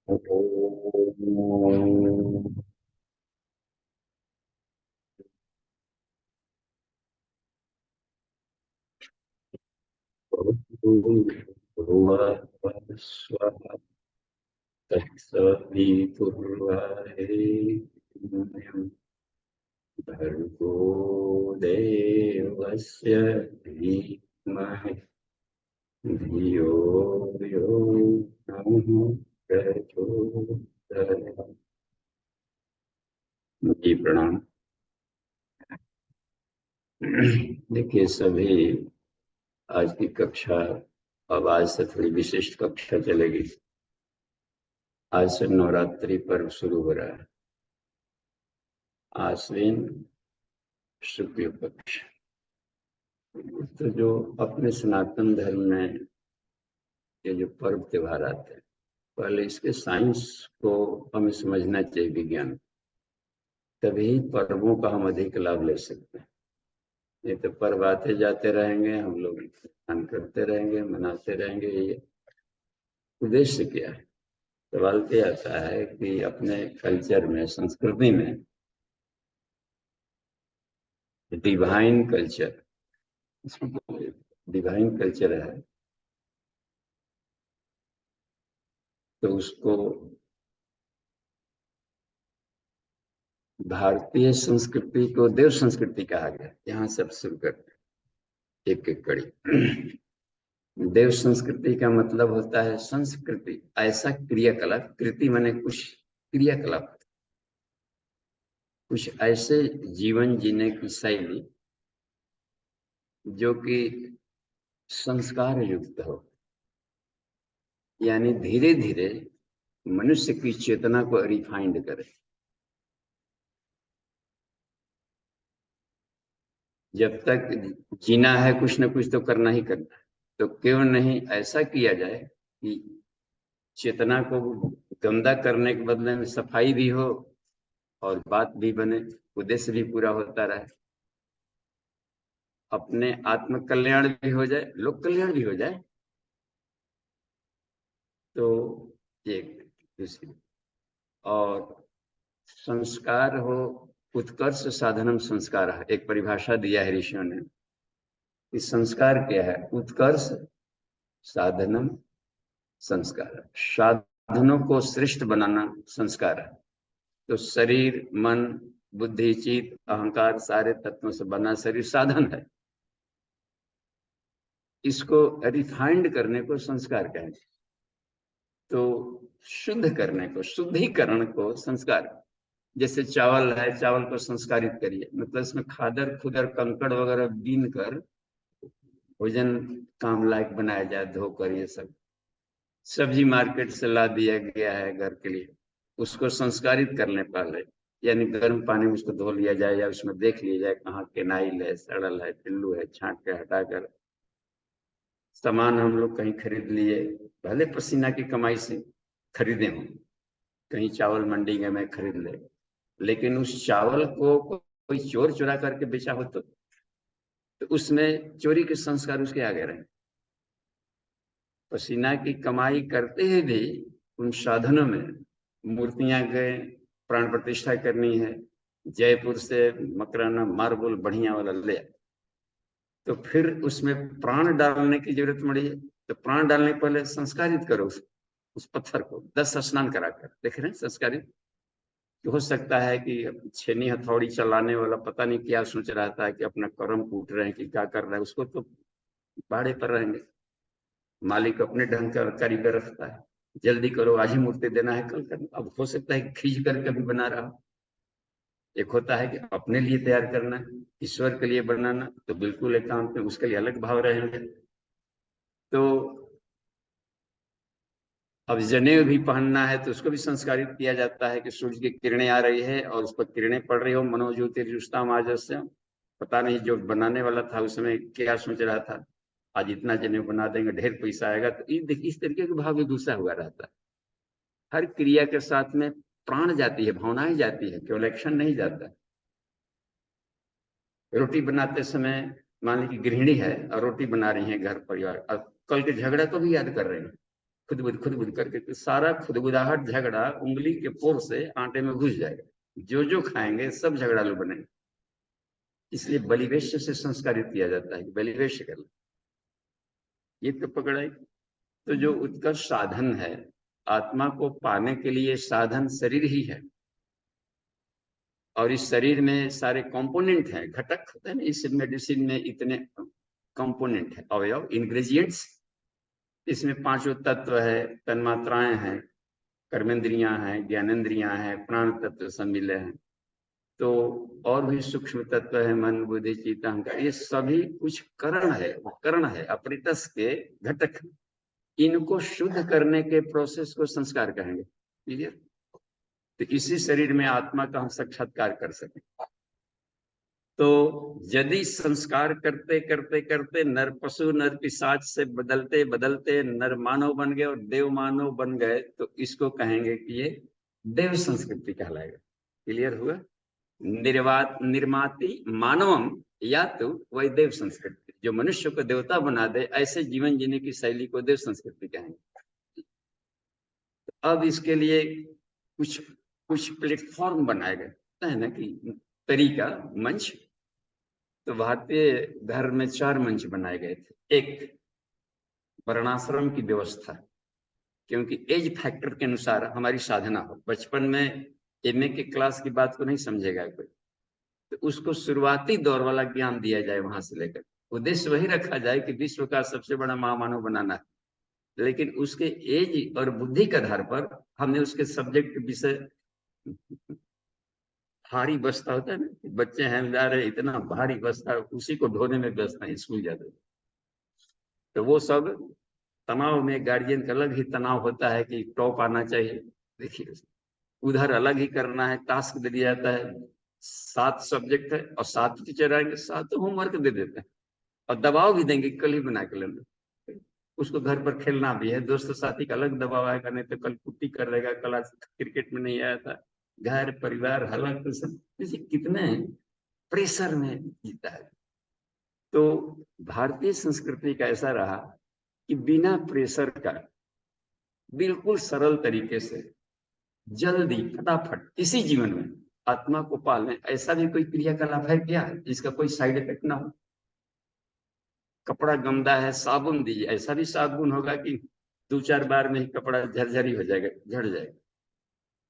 ओम भूर्भुवः स्वः तत्सवितुर्वरेण्यं भर्गो देवस्य धीमहि धियो यो नः प्रचोदयात्। जी प्रणाम। देखिए सभी, आज की कक्षा अब आज से थोड़ी विशिष्ट कक्षा चलेगी। आज से नवरात्रि पर्व शुरू हो रहा है। आश्विन शुक्ल पक्ष। तो जो अपने सनातन धर्म में ये जो पर्व त्योहार आते हैं, पहले इसके साइंस को हमें समझना चाहिए, विज्ञान। तभी पर्वों का हम अधिक लाभ ले सकते हैं। नहीं तो पर्व आते जाते रहेंगे, हम लोग पालन करते रहेंगे, मनाते रहेंगे। ये उद्देश्य क्या है? सवाल ये आता है कि अपने कल्चर में, संस्कृति में डिवाइन कल्चर, इसमें डिवाइन कल्चर है, तो उसको भारतीय संस्कृति को देव संस्कृति कहा गया। यहाँ से अब शुरू करते हैं एक एक कड़ी। देव संस्कृति का मतलब होता है संस्कृति, ऐसा क्रियाकलाप, कृति माने कुछ क्रियाकलाप, कुछ ऐसे जीवन जीने की शैली जो कि संस्कार युक्त हो, यानी धीरे धीरे मनुष्य की चेतना को रिफाइंड करे। जब तक जीना है, कुछ ना कुछ तो करना ही करना है, तो क्यों नहीं ऐसा किया जाए कि चेतना को गंदा करने के बदले में सफाई भी हो और बात भी बने, उद्देश्य भी पूरा होता रहे, अपने आत्म कल्याण भी हो जाए, लोक कल्याण भी हो जाए। तो एक दूसरी और संस्कार हो, उत्कर्ष साधनम संस्कार है, एक परिभाषा दिया है ऋषियों ने कि संस्कार क्या है? उत्कर्ष साधनम संस्कार। साधनों को श्रेष्ठ बनाना संस्कार है। तो शरीर, मन, बुद्धि, चित्त, अहंकार, सारे तत्वों से बना शरीर साधन है। इसको रिफाइंड करने को संस्कार कहेंगे। तो शुद्ध करने को, शुद्धिकरण को संस्कार। जैसे चावल है, चावल को संस्कारित करिए, मतलब इसमें खादर खुदर कंकड़ वगैरह बीन कर भोजन काम लायक बनाया जाए, धोकर। ये सब सब्जी मार्केट से ला दिया गया है घर के लिए, उसको संस्कारित करने पहले, यानी गर्म पानी में उसको धो लिया जाए, या उसमें देख लिया जाए कहाँ केनाइल है, सड़ल है, पिल्लू है, छांट के हटाकर। सामान हम लोग कहीं खरीद लिए, भले पसीना की कमाई से खरीदे हों, कहीं चावल मंडी में खरीद ले, लेकिन उस चावल को कोई चोर चुरा करके बेचा हो तो उसमें चोरी के संस्कार उसके आगे रहे। पसीना की कमाई करते हुए भी उन साधनों में मूर्तियां गए, प्राण प्रतिष्ठा करनी है, जयपुर से मकराना मार्बल बढ़िया वाला ले, तो फिर उसमें प्राण डालने की जरूरत पड़ी है। तो प्राण डालने के पहले संस्कारित करो उस पत्थर को, 10 स्नान कराकर। देख रहे हैं संस्कारित। तो हो सकता है कि छेनी हथौड़ी चलाने वाला पता नहीं क्या सोच रहा था कि अपना कर्म कूट रहे हैं कि क्या कर रहा है, उसको तो बाड़े पर रहेंगे। मालिक अपने ढंग का कारीगर रखता है, जल्दी करो, आज ही मूर्ति देना है, कल करना। अब हो सकता है कि खींच करके भी बना रहा हो। एक होता है कि अपने लिए तैयार करना, ईश्वर के लिए बनाना, तो बिल्कुल एकांत में उसके लिए अलग भाव रहेंगे। तो अब जनेऊ भी पहनना है तो उसको भी संस्कारित किया जाता है कि सूर्य की किरणें आ रही है और उस पर किरणें पड़ रही हो, मनोज्योतिर्युष्टाम आजस्य। पता नहीं जो बनाने वाला था उसमें क्या सोच रहा था, आज इतना जनेऊ बना देंगे, ढेर पैसा आएगा। तो इस तरीके का भाव भी घुसा हुआ रहता है। हर क्रिया के साथ में प्राण जाती है, भावनाएं जाती है, केवल एक्शन नहीं जाता। रोटी बनाते समय मान लीजिए गृहिणी है और रोटी बना रही है घर परिवार, और कल के झगड़ा को भी याद कर रहे हैं, खुद बुद करके, तो सारा खुदबुदाहट झगड़ा उंगली के पोर से आटे में घुस जाएगा। जो जो खाएंगे सब झगड़ालू बनेंगे। इसलिए बलिवेश्य से संस्कारित किया जाता है कि बलिवेश्य कर लो। ये तो पकड़ाई। तो जो उत्कर्ष साधन है आत्मा को पाने के लिए, साधन शरीर ही है। और इस शरीर में सारे कंपोनेंट हैं, घटक होते हैं ना, इस मेडिसिन में इतने कंपोनेंट है, अवयव, इंग्रेडिएंट्स। इसमें पांचों तत्व है, तन्मात्राएं हैं, कर्मेंद्रियां हैं, ज्ञानेन्द्रियां हैं, प्राण तत्व सब मिले हैं। तो और भी सूक्ष्म तत्व है, मन बुद्धि चित्त अहंकार, ये सभी कुछ करण है, वो करण है, अपरितस के घटक। इनको शुद्ध करने के प्रोसेस को संस्कार कहेंगे। क्लियर? तो इसी शरीर में आत्मा का हम साक्षात्कार कर सकें। तो यदि संस्कार करते करते करते नर पशु नर पिशाच से बदलते बदलते नर मानव बन गए और देव मानव बन गए, तो इसको कहेंगे कि ये देव संस्कृति कहलाएगा। क्लियर हुआ? निर्माति मानवम या तो वही देव संस्कृति, जो मनुष्य को देवता बना दे, ऐसे जीवन जीने की शैली को देव संस्कृति कहेंगे। अब इसके लिए कुछ कुछ प्लेटफॉर्म बनाए गए है ना, कि तरीका, मंच। तो भारतीय धर्म में 4 मंच बनाए गए थे। एक, वर्णाश्रम की व्यवस्था, क्योंकि एज फैक्टर के अनुसार हमारी साधना हो। बचपन में एमए के क्लास की बात को नहीं समझेगा कोई, तो उसको शुरुआती दौर वाला ज्ञान दिया जाए। वहां से लेकर उद्देश्य वही रखा जाए कि विश्व का सबसे बड़ा महामानव बनाना है, लेकिन उसके एज और बुद्धि के आधार पर हमने उसके सब्जेक्ट विषय, भारी बस्ता होता है ना, बच्चे हैं जा रहे, इतना भारी बस्ता, उसी को ढोने में व्यस्त है स्कूल जाते। तो वो सब तनाव में गार्जियन का अलग ही तनाव होता है कि टॉप आना चाहिए। देखिए उधर अलग ही करना है, टास्क दे दिया जाता है, 7 सब्जेक्ट है और 7 टीचर आएंगे, 7 होमवर्क दे देते हैं और दबाव भी देंगे, कल ही बना के लेना। उसको घर पर खेलना भी है, दोस्त साथी का अलग दबाव आएगा, नहीं तो कल कुट्टी कर देगा, कल आज क्रिकेट में नहीं आया था। घर परिवार हालात जैसे कितने प्रेशर में जीता है। तो भारतीय संस्कृति का ऐसा रहा कि बिना प्रेशर का, बिल्कुल सरल तरीके से, जल्दी फटाफट इसी जीवन में आत्मा को पालने, ऐसा भी कोई क्रियाकलाप है क्या जिसका कोई साइड इफेक्ट ना हो? कपड़ा गंदा है, साबुन दीजिए, ऐसा भी साबुन होगा कि 2-4 बार में ही कपड़ा झरझरी हो जाएगा, झड़ जाएगा।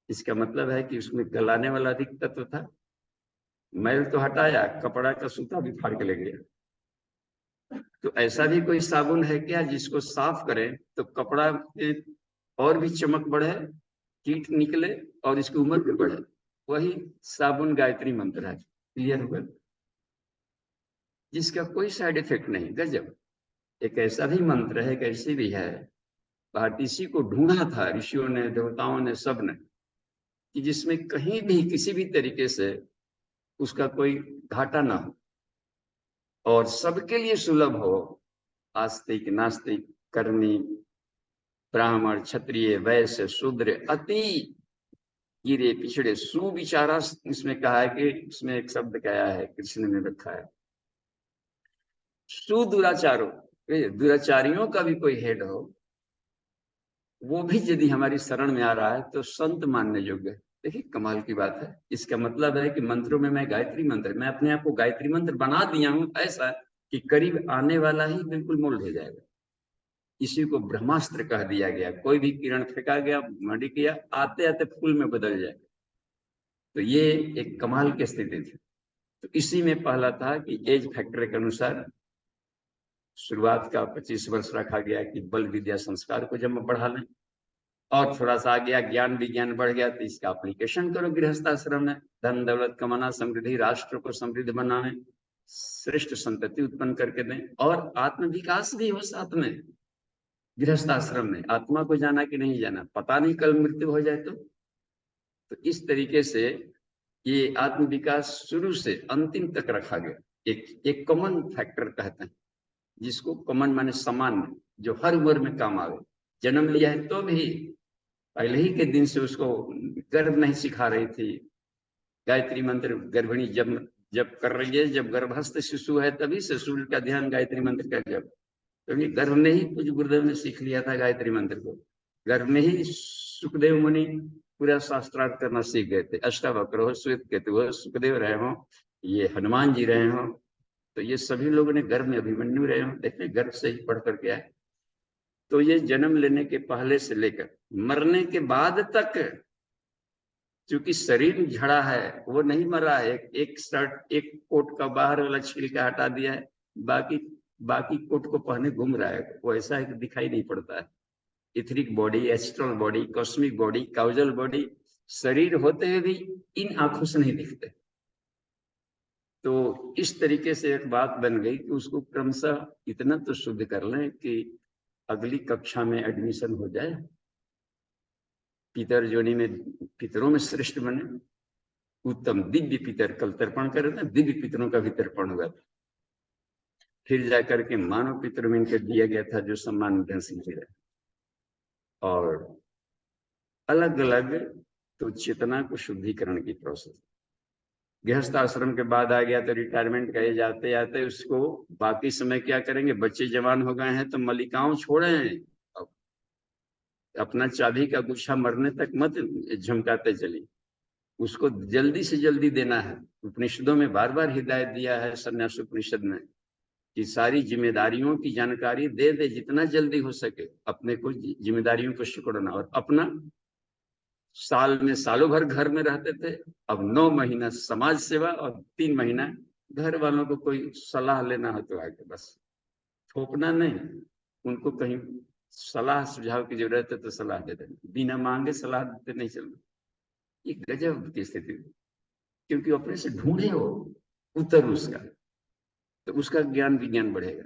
इसका मतलब है कि उसमें गलाने वाला अधिक तत्व था, मैल तो हटाया, कपड़ा का सूता भी फाड़ के ले गया। तो ऐसा भी कोई साबुन है क्या जिसको साफ करें तो कपड़ा और भी चमक बढ़े, कीट निकले और इसकी उम्र भी बढ़े? वही साबुन गायत्री मंत्र है। क्लियर हुआ? जिसका कोई साइड इफेक्ट नहीं। गजब! एक ऐसा भी मंत्र है, एक ऐसी भी है, इसी को ढूंढा था ऋषियों ने, देवताओं ने, सब ने, कि जिसमें कहीं भी किसी भी तरीके से उसका कोई घाटा ना हो और सबके लिए सुलभ हो। आस्तिक, नास्तिक, कर्मी, ब्राह्मण, क्षत्रिय, वैश्य, शूद्र, अति गिरे पिछड़े, सुविचारा, इसमें कहा है कि इसमें एक शब्द क्या है कृष्ण ने रखा है, सुदुराचारों, दुराचारियों का भी कोई हेड हो, वो भी यदि हमारी शरण में आ रहा है तो संत मानने योग्य है। देखिए कमाल की बात है। इसका मतलब है कि मंत्रों में मैं गायत्री मंत्र, मैं अपने आप को गायत्री मंत्र बना दिया हूं, ऐसा कि करीब आने वाला ही बिल्कुल मोल्ड हो जाएगा। इसी को ब्रह्मास्त्र कह दिया गया। कोई भी किरण फेंका गया, मड़ी किया, आते आते फूल में बदल जाएगा। तो ये एक कमाल की स्थिति थी। तो इसी में पहला था कि एज फैक्टर के अनुसार शुरुआत का 25 वर्ष रखा गया कि बल विद्या संस्कार को जब बढ़ा लें, और थोड़ा सा आ गया, ज्ञान विज्ञान बढ़ गया तो इसका एप्लीकेशन करो गृहस्थाश्रम में। धन दौलत कमाना, समृद्धि, राष्ट्र को समृद्ध बनाने, श्रेष्ठ संतति उत्पन्न करके दें, और आत्म विकास भी हो साथ में। गृहस्थाश्रम में आत्मा को जाना कि नहीं जाना, पता नहीं कल मृत्यु हो जाए तो इस तरीके से ये आत्म विकास शुरू से अंतिम तक रखा गया। एक कॉमन फैक्टर कहते हैं, जिसको कॉमन माने सामान्य, जो हर उम्र में काम आवे। जन्म लिया है तो भी पहले ही के दिन से उसको गर्भ नहीं सिखा रही थी गायत्री मंत्र। गर्भिणी जब जब कर रही है, जब गर्भस्थ शिशु है तभी से सूर्य का ध्यान, गायत्री मंत्र का जब। क्योंकि गर्भ में ही कुछ गुरुदेव ने सीख लिया था गायत्री मंत्र को। गर्भ में ही सुखदेव मुनि पूरा शास्त्रार्थ करना सीख गए थे। अष्टावक्र हो, श्वेत केतु हो, सुखदेव रहे हो, ये हनुमान जी रहे हो, तो ये सभी लोगों ने गर्भ में अभिमन्यु रहे हो, देखते गर्भ से ही पढ़ करके आए। तो ये जन्म लेने के पहले से लेकर मरने के बाद तक, क्योंकि शरीर झड़ा है, वो नहीं मरा है। एक शर्ट, एक कोट का बाहर वाला छिलका हटा दिया है, बाकी कोट को पहने घूम रहा है, वो ऐसा है कि दिखाई नहीं पड़ता है। Etheric body, astral body, cosmic body, causal body, शरीर होते हुए भी इन आंखों से नहीं दिखते। तो इस तरीके से एक बात बन गई कि उसको क्रमशः इतना तो शुद्ध कर लें कि अगली कक्षा में एडमिशन हो जाए, पितर जोनी में पितरों में श्रेष्ठ बने, उत्तम दिव्य पितर कल तर्पण करे ना, दिव्य पितरों का भी तर्पण हुआ था, फिर जाकर के मानव पितर में इनके दिया गया था जो सम्मान सिंह जी रहे। और अलग अलग तो चेतना को शुद्धिकरण की प्रोसेस। गृहस्थ आश्रम के बाद आ गया तो रिटायरमेंट का एज आते आते उसको बाकी समय क्या करेंगे, बच्चे जवान हो गए हैं तो मलिकाओं छोड़े, अपना चाबी का गुच्छा मरने तक मत झमकाते चलिए, उसको जल्दी से जल्दी देना है। उपनिषदों में बार बार हिदायत दिया है, संन्यास उपनिषद में, कि सारी जिम्मेदारियों की जानकारी दे दे जितना जल्दी हो सके, अपने को जिम्मेदारियों को सिकुड़ना। और अपना साल में सालों भर घर में रहते थे, अब 9 महीना समाज सेवा और 3 महीना घर वालों को कोई सलाह लेना हो तो आगे, बस थोपना नहीं, उनको कहीं सलाह सुझाव की जरूरत है तो सलाह दे देना, बिना मांगे सलाह देते नहीं चलना। ये गजब की स्थिति, क्योंकि अपने से ढूंढे हो उत्तर उसका, तो उसका ज्ञान विज्ञान बढ़ेगा।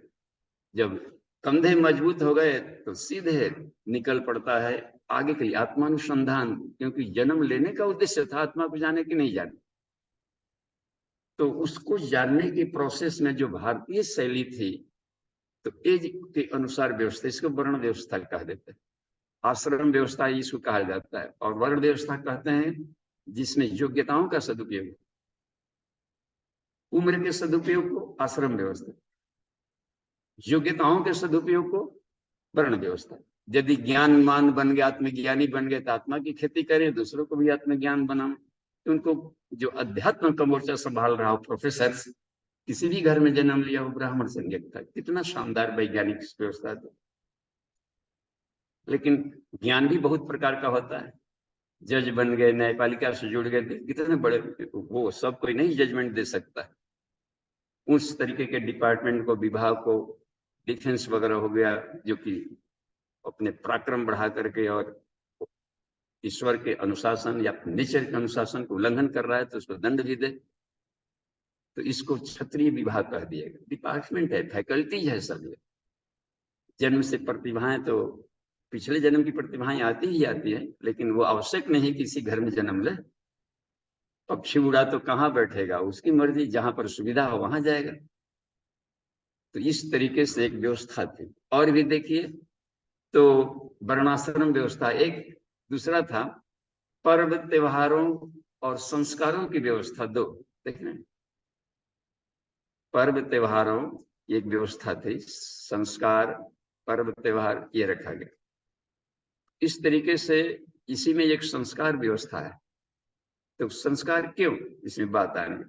जब कंधे मजबूत हो गए तो सीधे निकल पड़ता है आगे के लिए आत्मानुसंधान, क्योंकि जन्म लेने का उद्देश्य था आत्मा को जाने की नहीं जाने। तो उसको जानने की प्रोसेस में जो भारतीय शैली थी, तो एज के अनुसार व्यवस्था, इसको वर्ण व्यवस्था कह देते हैं, आश्रम व्यवस्था इसको कहा जाता है, और वर्ण व्यवस्था कहते हैं जिसमें योग्यताओं का सदुपयोग, उम्र के सदुपयोग को आश्रम व्यवस्था, योग्यताओं के सदुपयोग को वर्ण व्यवस्था। यदि ज्ञानमान बन गए, आत्मज्ञानी बन गए तो आत्मा की खेती करें, दूसरों को भी आत्मज्ञान बनाएं। तो उनको जो अध्यात्म का मोर्चा संभाल रहा हो, प्रोफेसर किसी भी घर में जन्म लिया वो ब्राह्मण संज्ञक था, कितना शानदार वैज्ञानिक व्यवस्था था। लेकिन ज्ञान भी बहुत प्रकार का होता है, जज बन गए, न्यायपालिका से जुड़ गए, कितने बड़े, वो सब कोई नहीं जजमेंट दे सकता। उस तरीके के डिपार्टमेंट को, विभाग को, डिफेंस वगैरह हो गया, जो कि अपने पराक्रम बढ़ा करके और ईश्वर के अनुशासन या नेचर के अनुशासन को उल्लंघन कर रहा है तो उसको दंड भी दे, तो इसको क्षत्रिय विभाग कह दिएगा। डिपार्टमेंट है, फैकल्टी है सब। जन्म से प्रतिभाएं तो पिछले जन्म की प्रतिभाएं आती ही आती है, लेकिन वो आवश्यक नहीं किसी घर में जन्म ले। पक्षी उड़ा तो कहाँ बैठेगा, उसकी मर्जी, जहां पर सुविधा हो वहां जाएगा। तो इस तरीके से एक व्यवस्था थी। और भी देखिए तो वर्णाश्रम व्यवस्था एक, दूसरा था पर्व त्योहारों और संस्कारों की व्यवस्था, दो देखने, पर्व त्योहारों एक व्यवस्था थी, संस्कार पर्व त्योहार ये रखा गया। इस तरीके से इसी में एक संस्कार व्यवस्था है। तो संस्कार क्यों, इसमें बात आ रही,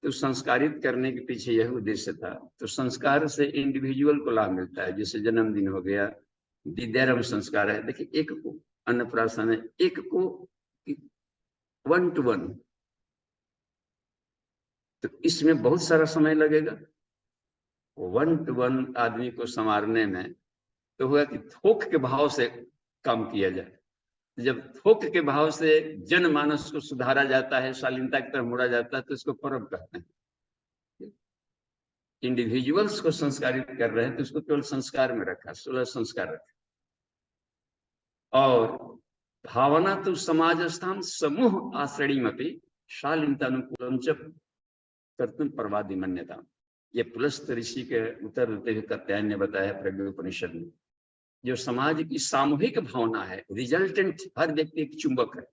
तो संस्कारित करने के पीछे यह उद्देश्य था। तो संस्कार से इंडिविजुअल को लाभ मिलता है, जैसे जन्मदिन हो गया, विद्यारंभ संस्कार है, देखिए एक को अन्नप्राशन है, एक को 1 to 1, तो इसमें बहुत सारा समय लगेगा 1 to 1 आदमी को संवारने में। तो हुआ कि थोक के भाव से काम किया जाए। जब थोक के भाव से जनमानस को सुधारा जाता है, शालीनता की तरफ मोड़ा जाता है, तो इसको पर्व कहते हैं। इंडिविजुअल्स को संस्कारित कर रहे हैं तो उसको केवल संस्कार में रखा, 16 संस्कार रखा। और भावना तो समाज स्थान समूह आश्रयमपि शालीनतानुकूलम च कर्तुम परवादि मन्यता, ये पुलस्त ऋषि के उत्तर देते हुए कात्यायन ने बताया प्रज्ञोपनिषद में। जो समाज की सामूहिक भावना है, रिजल्टेंट, हर व्यक्ति एक चुंबक है,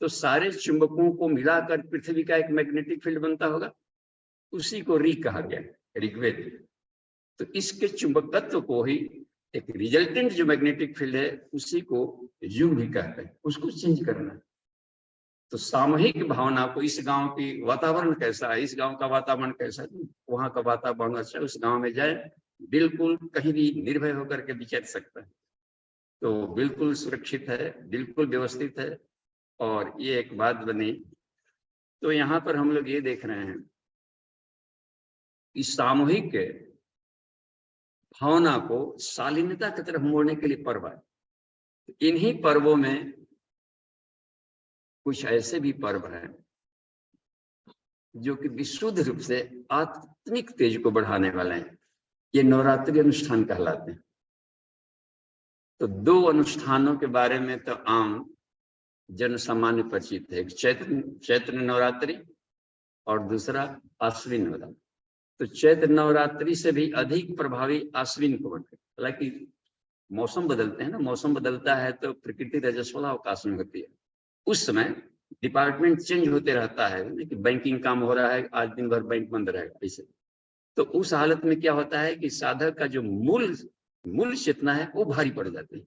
तो सारे चुंबकों को मिलाकर पृथ्वी का एक मैग्नेटिक फील्ड बनता होगा, उसी को ऋ कहा गया, ऋग्वेद। तो इसके चुंबकत्व को ही एक रिजल्टेंट जो मैग्नेटिक फील्ड है उसी को युग भी कहते हैं, उसको चेंज करना है। तो सामूहिक भावना को, इस गांव की वातावरण कैसा है, इस गांव का वातावरण कैसा है, वहां का वातावरण अच्छा है, उस गांव में जाए, बिल्कुल कहीं भी निर्भय होकर के विचर सकता है। तो बिल्कुल सुरक्षित है, बिल्कुल व्यवस्थित है। और ये एक बात बनी, तो यहाँ पर हम लोग ये देख रहे हैं कि सामूहिक भावना को शालीनता की तरफ मोड़ने के लिए पर्व है। इन्हीं पर्वों में कुछ ऐसे भी पर्व हैं जो कि विशुद्ध रूप से आत्मिक तेज को बढ़ाने वाले हैं। ये नवरात्रि अनुष्ठान कहलाते हैं। तो दो अनुष्ठानों के बारे में तो आम जन सामान्य परिचित है, एक चैत्र नवरात्रि और दूसरा आश्विन नवरात्रि। तो चैत्र नवरात्रि से भी अधिक प्रभावी आश्विन को बनते। हालांकि मौसम बदलते हैं ना, मौसम बदलता है तो प्रकृति रजस्वला अवकाश में होती है, उस समय डिपार्टमेंट चेंज होते रहता है कि बैंकिंग काम हो रहा है, आज दिन भर बैंक बंद रहेगा ऐसे। तो उस हालत में क्या होता है कि साधक का जो मूल चेतना है वो भारी पड़ जाती है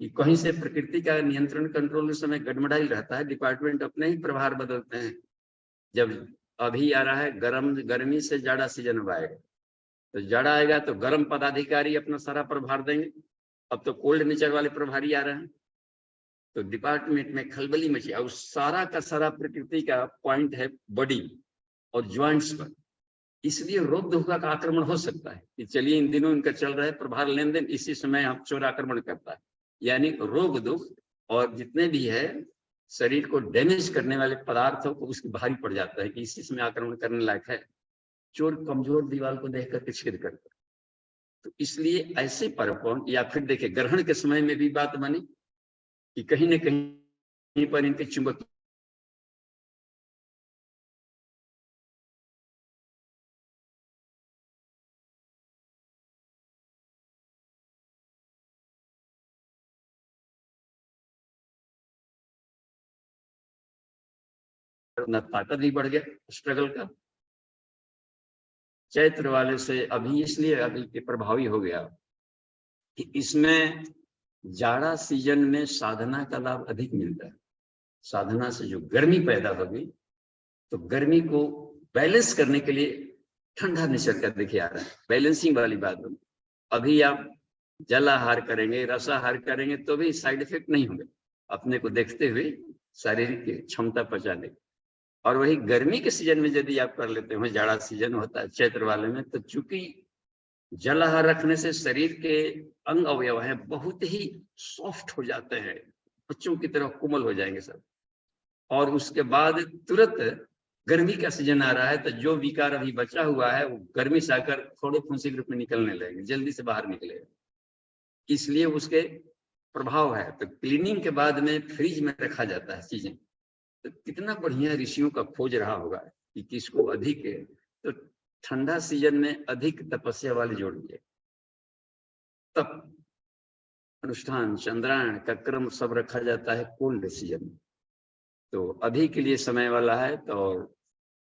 कि कहीं से प्रकृति का नियंत्रण कंट्रोल उस समय गड़बड़ाई रहता है, डिपार्टमेंट अपने ही प्रभार बदलते हैं। जब अभी आ रहा है गर्मी से जाड़ा सीजन अब आएगा, तो जाड़ा आएगा तो गर्म पदाधिकारी अपना सारा प्रभार देंगे। अब तो कोल्ड नेचर वाले प्रभारी आ रहे हैं, तो डिपार्टमेंट में खलबली मची। और सारा का सारा प्रकृति का पॉइंट है बॉडी और ज्वाइंट्स पर, इसलिए रोग दुखा का आक्रमण हो सकता है कि चलिए इन दिनों इनका चल रहा है प्रभार लेन देन, इसी समय आप चोर आक्रमण करता है। यानी रोग दुख और जितने भी है शरीर को डैमेज करने वाले पदार्थों को उसकी भारी पड़ जाता है कि इसी समय आक्रमण करने लायक है। चोर कमजोर दीवार को देख करके छेद करता है। तो इसलिए ऐसे पर्व, या फिर देखिए ग्रहण के समय में भी बात बनी कि कहीं न कहीं पर इनके चुंबक ताकत भी बढ़ गया स्ट्रगल का। चैत्र वाले से अभी इसलिए अभी प्रभावी हो गया कि इसमें जाड़ा सीजन में साधना का लाभ अधिक मिलता है। साधना से जो गर्मी पैदा होगी, तो गर्मी को बैलेंस करने के लिए ठंडा नेचर का देखिए आ रहा है, बैलेंसिंग वाली बात होगी। अभी आप जलाहार करेंगे, रसाहार करेंगे तो भी साइड इफेक्ट नहीं होंगे, अपने को देखते हुए शारीरिक क्षमता पचाने। और वही गर्मी के सीजन में यदि आप कर लेते हो, जाड़ा सीजन होता है चैत्र वाले में, तो चूंकि जलाहार रखने से शरीर के अंग अवयव है बहुत ही सॉफ्ट हो जाते हैं, बच्चों की तरह कोमल हो जाएंगे सब। और उसके बाद तुरंत गर्मी का सीजन आ रहा है, तो जो विकार अभी बचा हुआ है वो गर्मी से आकर थोड़े फुंसी के रूप में निकलने लगेंगे, जल्दी से बाहर निकलेगा। इसलिए उसके प्रभाव है। तो क्लीनिंग के बाद में फ्रिज में रखा जाता है चीजें। तो कितना बढ़िया ऋषियों का खोज रहा होगा कि किसको अधिक है। तो ठंडा सीजन में अधिक तपस्या वाले जोड़िए, तप अनुष्ठान चंद्रायण का क्रम सब रखा जाता है कोल्ड सीजन में। तो अभी के लिए समय वाला है। तो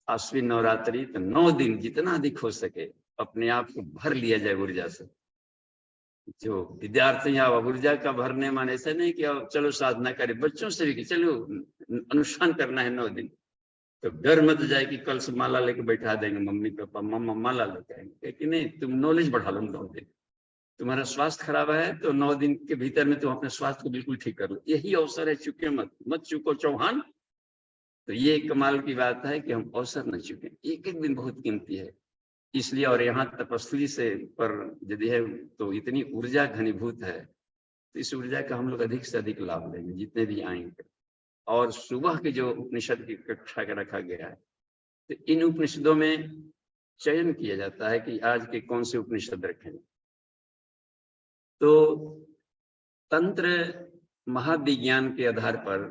आश्विन नवरात्रि तो 9 दिन जितना अधिक हो सके अपने आप को भर लिया जाए ऊर्जा से। जो विद्यार्थी यहाँ ऊर्जा का भरने माने ऐसा नहीं कि अब चलो साधना करें, बच्चों से भी कि चलो अनुष्ठान करना है 9 दिन। तो डर मत जाए कि कल से माला लेके बैठा देंगे मम्मी पापा, मम्मा माला लेके आएंगे कि नहीं, तुम नॉलेज बढ़ा लो 9 दिन। तुम्हारा स्वास्थ्य खराब है तो 9 दिन के भीतर में तुम अपने स्वास्थ्य को बिल्कुल ठीक कर लो। यही अवसर है, चुके मत चुको चौहान। तो ये कमाल की बात है कि हम अवसर न चुके, एक एक दिन बहुत कीमती है। इसलिए और यहाँ तपस्वी से पर यदि है तो इतनी ऊर्जा घनीभूत है, तो इस ऊर्जा का हम लोग अधिक से अधिक लाभ लेंगे जितने भी आएंगे। और सुबह के जो उपनिषद की कक्षा का रखा गया है, तो इन उपनिषदों में चयन किया जाता है कि आज के कौन से उपनिषद रखें। तो तंत्र महाविज्ञान के आधार पर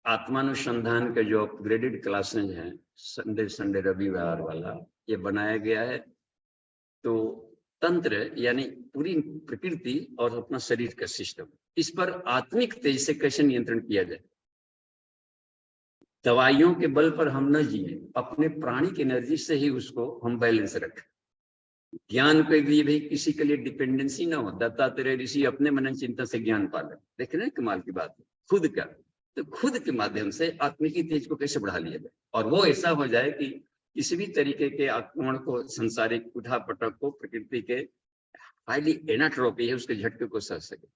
आत्मानुसंधान के जो अपग्रेडेड क्लासेज हैं, संडे रविवार वाला ये बनाया गया है। तो तंत्र यानी पूरी प्रकृति और अपना शरीर का सिस्टम, इस पर आत्मिक तेज से कैसे नियंत्रण किया जाए। दवाइयों के बल पर हम न जिए, अपने प्राणिक एनर्जी से ही उसको हम बैलेंस रखें। ज्ञान के लिए भी किसी के लिए डिपेंडेंसी ना हो। दत्तात्रेय ऋषि अपने मनन चिंतन से ज्ञान पालन, देख रहे हैं कमाल की बात है। खुद का, तो खुद के माध्यम से आत्मिकी तेज को कैसे बढ़ा लिया जाए, और वो ऐसा हो जाए कि किसी भी तरीके के आक्रमण को, संसारिक उठापटक को, प्रकृति के हाईली एनाट्रोपी है उसके झटके को सह सके।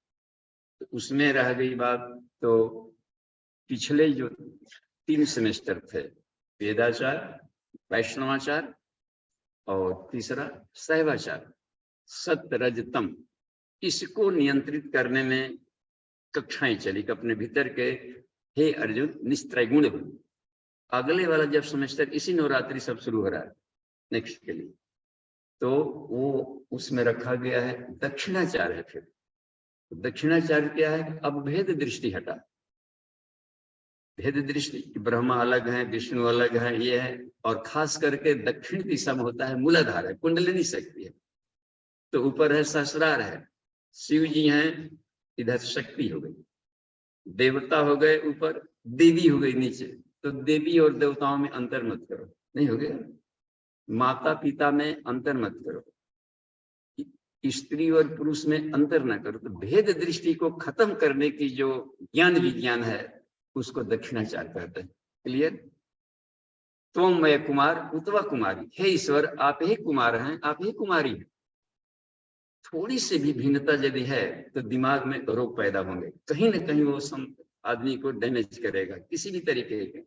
तो उसमें रह गई बात, तो पिछले जो 3 सेमेस्टर थे, वेदाचार, वैष्णवाचार और तीसरा शैवाचार, सत्य रज तम, इसको नियंत्रित करने में कक्षाएं चली कि अपने भीतर के हे अर्जुन निस्त्रय गुण बन। अगले वाला जब सेमेस्टर इसी नवरात्रि सब शुरू हो रहा है नेक्स्ट के लिए, तो वो उसमें रखा गया है दक्षिणाचार है। फिर दक्षिणाचार क्या है, अब भेद दृष्टि हटा, भेद दृष्टि, ब्रह्मा अलग है, विष्णु अलग है, ये है। और खास करके दक्षिण दिशा में होता है मूलाधार है, कुंडलिनी शक्ति है। तो ऊपर है सहस्रार है, शिव जी हैं, इधर शक्ति हो गई, देवता हो गए ऊपर, देवी हो गई नीचे। तो देवी और देवताओं में अंतर मत करो, नहीं हो गया। माता पिता में अंतर मत करो, स्त्री और पुरुष में अंतर ना करो। तो भेद दृष्टि को खत्म करने की जो ज्ञान विज्ञान है उसको दक्षिणाचार कहते हैं। क्लियर? त्वम मैं कुमार उतवा कुमारी, हे ईश्वर आप ही कुमार हैं, आप ही कुमारी हैं। थोड़ी सी भी भिन्नता यदि है तो दिमाग में रोग पैदा होंगे, कहीं ना कहीं वो आदमी को डैमेज करेगा किसी भी तरीके के।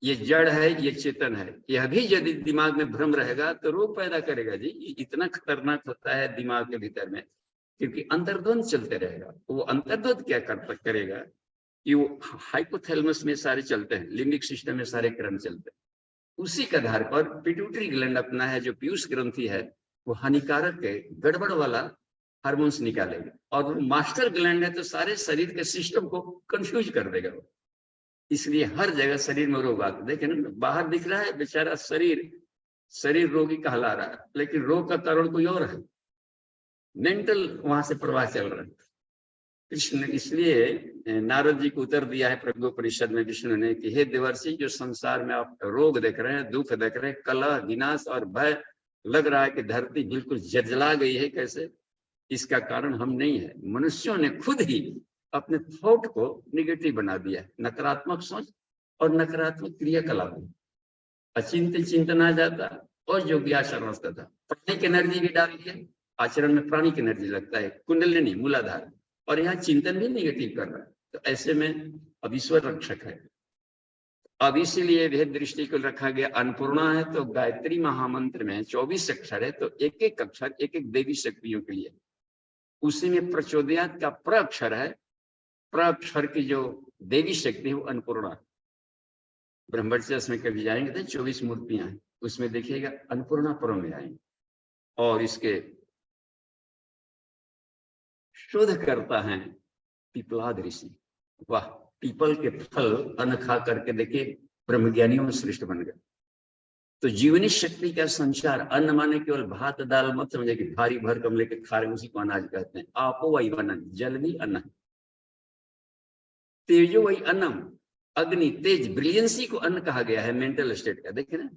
ये जड़ है, ये चेतन है, यह भी यदि दिमाग में भ्रम रहेगा तो रोग पैदा करेगा जी। ये इतना खतरनाक होता है दिमाग के भीतर में, क्योंकि अंतर्द्वंद चलते रहेगा। वो अंतर्द्वंद क्या करेगा कि वो हाइपोथैलेमस में सारे चलते हैं, लिम्बिक सिस्टम में सारे क्रम चलते हैं। उसी के आधार पर पिट्यूटरी ग्लैंड अपना है जो पीयूष ग्रंथि है, वो हानिकारक है, गड़बड़ वाला हार्मोन्स निकालेगा। और वो मास्टर ग्लैंड है तो सारे शरीर के सिस्टम को कंफ्यूज कर देगा वो। इसलिए हर जगह शरीर में रोग आते, देखे ना, बाहर दिख रहा है बेचारा शरीर रोगी कहला रहा है, लेकिन रोग का कारण कोई और है, मेंटल वहां से प्रवाह चल रहा है। कृष्ण इसलिए नारद जी को उत्तर दिया है प्रज्ञा परिषद में विष्णु ने कि हे देवर्षि, जो संसार में आप रोग देख रहे हैं, दुख देख रहे हैं, कलह विनाश और भय, लग रहा है कि धरती बिल्कुल जर्जला गई है, कैसे? इसका कारण हम नहीं है, मनुष्यों ने खुद ही अपने थॉट को निगेटिव बना दिया है, नकारात्मक सोच और नकारात्मक क्रियाकलाप। अचिंत्य चिंतन आ जाता और योग्य आचरण होता था, प्राणिक एनर्जी भी डाल दिया, आचरण में प्राणिक एनर्जी लगता है, कुंडलिनी मूलाधार, और यहाँ चिंतन भी निगेटिव कर रहा है। तो ऐसे में अब ईश्वर रक्षक है। अब इसीलिए भेद दृष्टि को रखा गया। अन्नपूर्णा है तो गायत्री महामंत्र में 24 अक्षर है, तो एक एक अक्षर एक एक देवी शक्तियों के लिए। उसी में प्रचोदयात का प्र अक्षर है, प्र अक्षर की जो देवी शक्ति है वो अन्नपूर्णा। ब्रह्मचर्य में कभी जाएंगे तो 24 मूर्तियां हैं, उसमें देखिएगा अन्नपूर्णा पुर में आएंगे। और इसके शोध करता है पिपलाद ऋषि। वाह, पीपल के फल अन्न खा करके देखिए ब्रह्मज्ञानियों में श्रेष्ठ बन गए। तो जीवनी शक्ति का संचार, अन्न माने केवल भात दाल मत समझे कि भारी भर कमले के खा रहे, उसी को अनाज कहते हैं। आपो वही अन्न, जल भी अन्न, तेजो वही अन्नम, अग्नि तेज, ब्रिलियंसी को अन्न कहा गया है, मेंटल स्टेट का। देखे ना,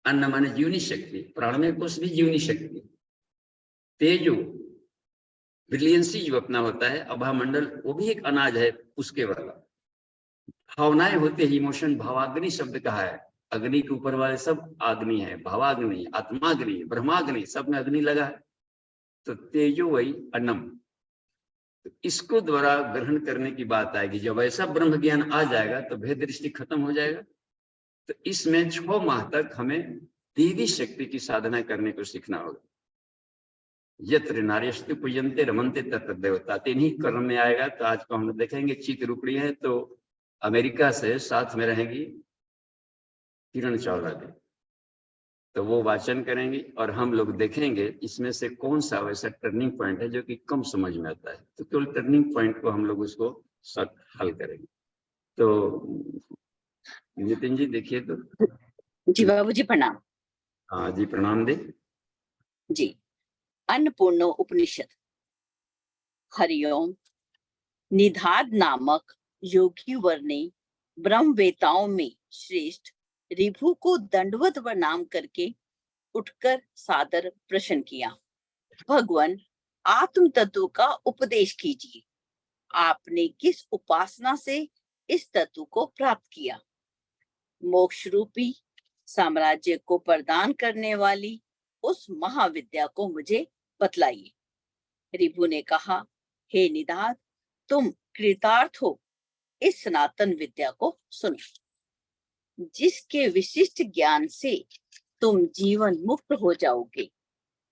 अन्न माने जीवनी शक्ति, प्राणमय कोश भी जीवनी शक्ति। तेजो ब्रिलियंसी जो अपना होता है, अभामंडल वो भी एक अनाज है उसके वाला। भावनाएं होते ही इमोशन, भावाग्नि शब्द कहा है, अग्नि के ऊपर वाले सब अग्नि है, भावाग्नि, आत्माग्नि, ब्रह्माग्नि, सब में अग्नि लगा है। तो तेजो वही अन्नम, तो इसको द्वारा ग्रहण करने की बात आएगी। जब ऐसा ब्रह्म ज्ञान आ जाएगा तो भेद दृष्टि खत्म हो जाएगा। तो इसमें 6 माह तक हमें देवी शक्ति की साधना करने को सीखना होगा। यत्र नार्यस्तु पूजन्ते रमन्ते तत्र देवता, इन्हीं कर्म में आएगा। तो आज को हम देखेंगे चित रूपड़ी है, तो अमेरिका से साथ में रहेंगी किरण चावला जी, तो वो वाचन करेंगी और हम लोग देखेंगे इसमें से कौन सा वैसा टर्निंग पॉइंट है जो कि कम समझ में आता है। तो केवल टर्निंग पॉइंट को हम लोग उसको हल करेंगे। तो नितिन जी देखिए तो। जी बाबू जी प्रणाम। हाँ जी प्रणाम दे जी। अन्नपूर्णो उपनिषद। हरिओम। निधाद नामक योगी वर ने ब्रह्मवेताओं में श्रेष्ठ ऋभु को दंडवत प्रणाम करके उठकर सादर प्रश्न किया। भगवान, आत्म तत्व का उपदेश कीजिए। आपने किस उपासना से इस तत्व को प्राप्त किया? मोक्ष रूपी साम्राज्य को प्रदान करने वाली उस महाविद्या को मुझे बतलाइए। रिभु ने कहा, हे निदाद, तुम कृतार्थ हो। इस सनातन विद्या को सुनो, जिसके विशिष्ट ज्ञान से तुम जीवन मुक्त हो जाओगे।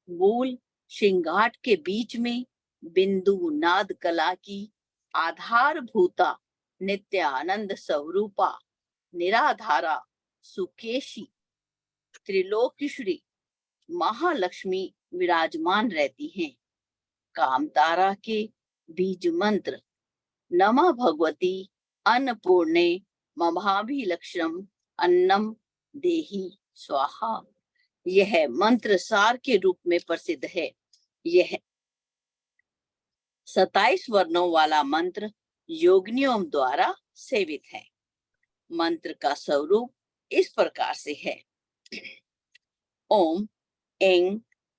मूल श्रृंगार के बीच में बिंदु नाद कला की आधारभूता नित्यानंद स्वरूपा निराधारा सुकेशी त्रिलोकेश्वरी महालक्ष्मी विराजमान रहती हैं। कामतारा के बीज मंत्र नमः भगवती अन्नपूर्णे ममाभिलक्षणम अन्नम देहि स्वाहा, यह मंत्र सार के रूप में प्रसिद्ध है। यह 27 वर्णों वाला मंत्र योगिनियों द्वारा सेवित है। मंत्र का स्वरूप इस प्रकार से है। ओम ऐं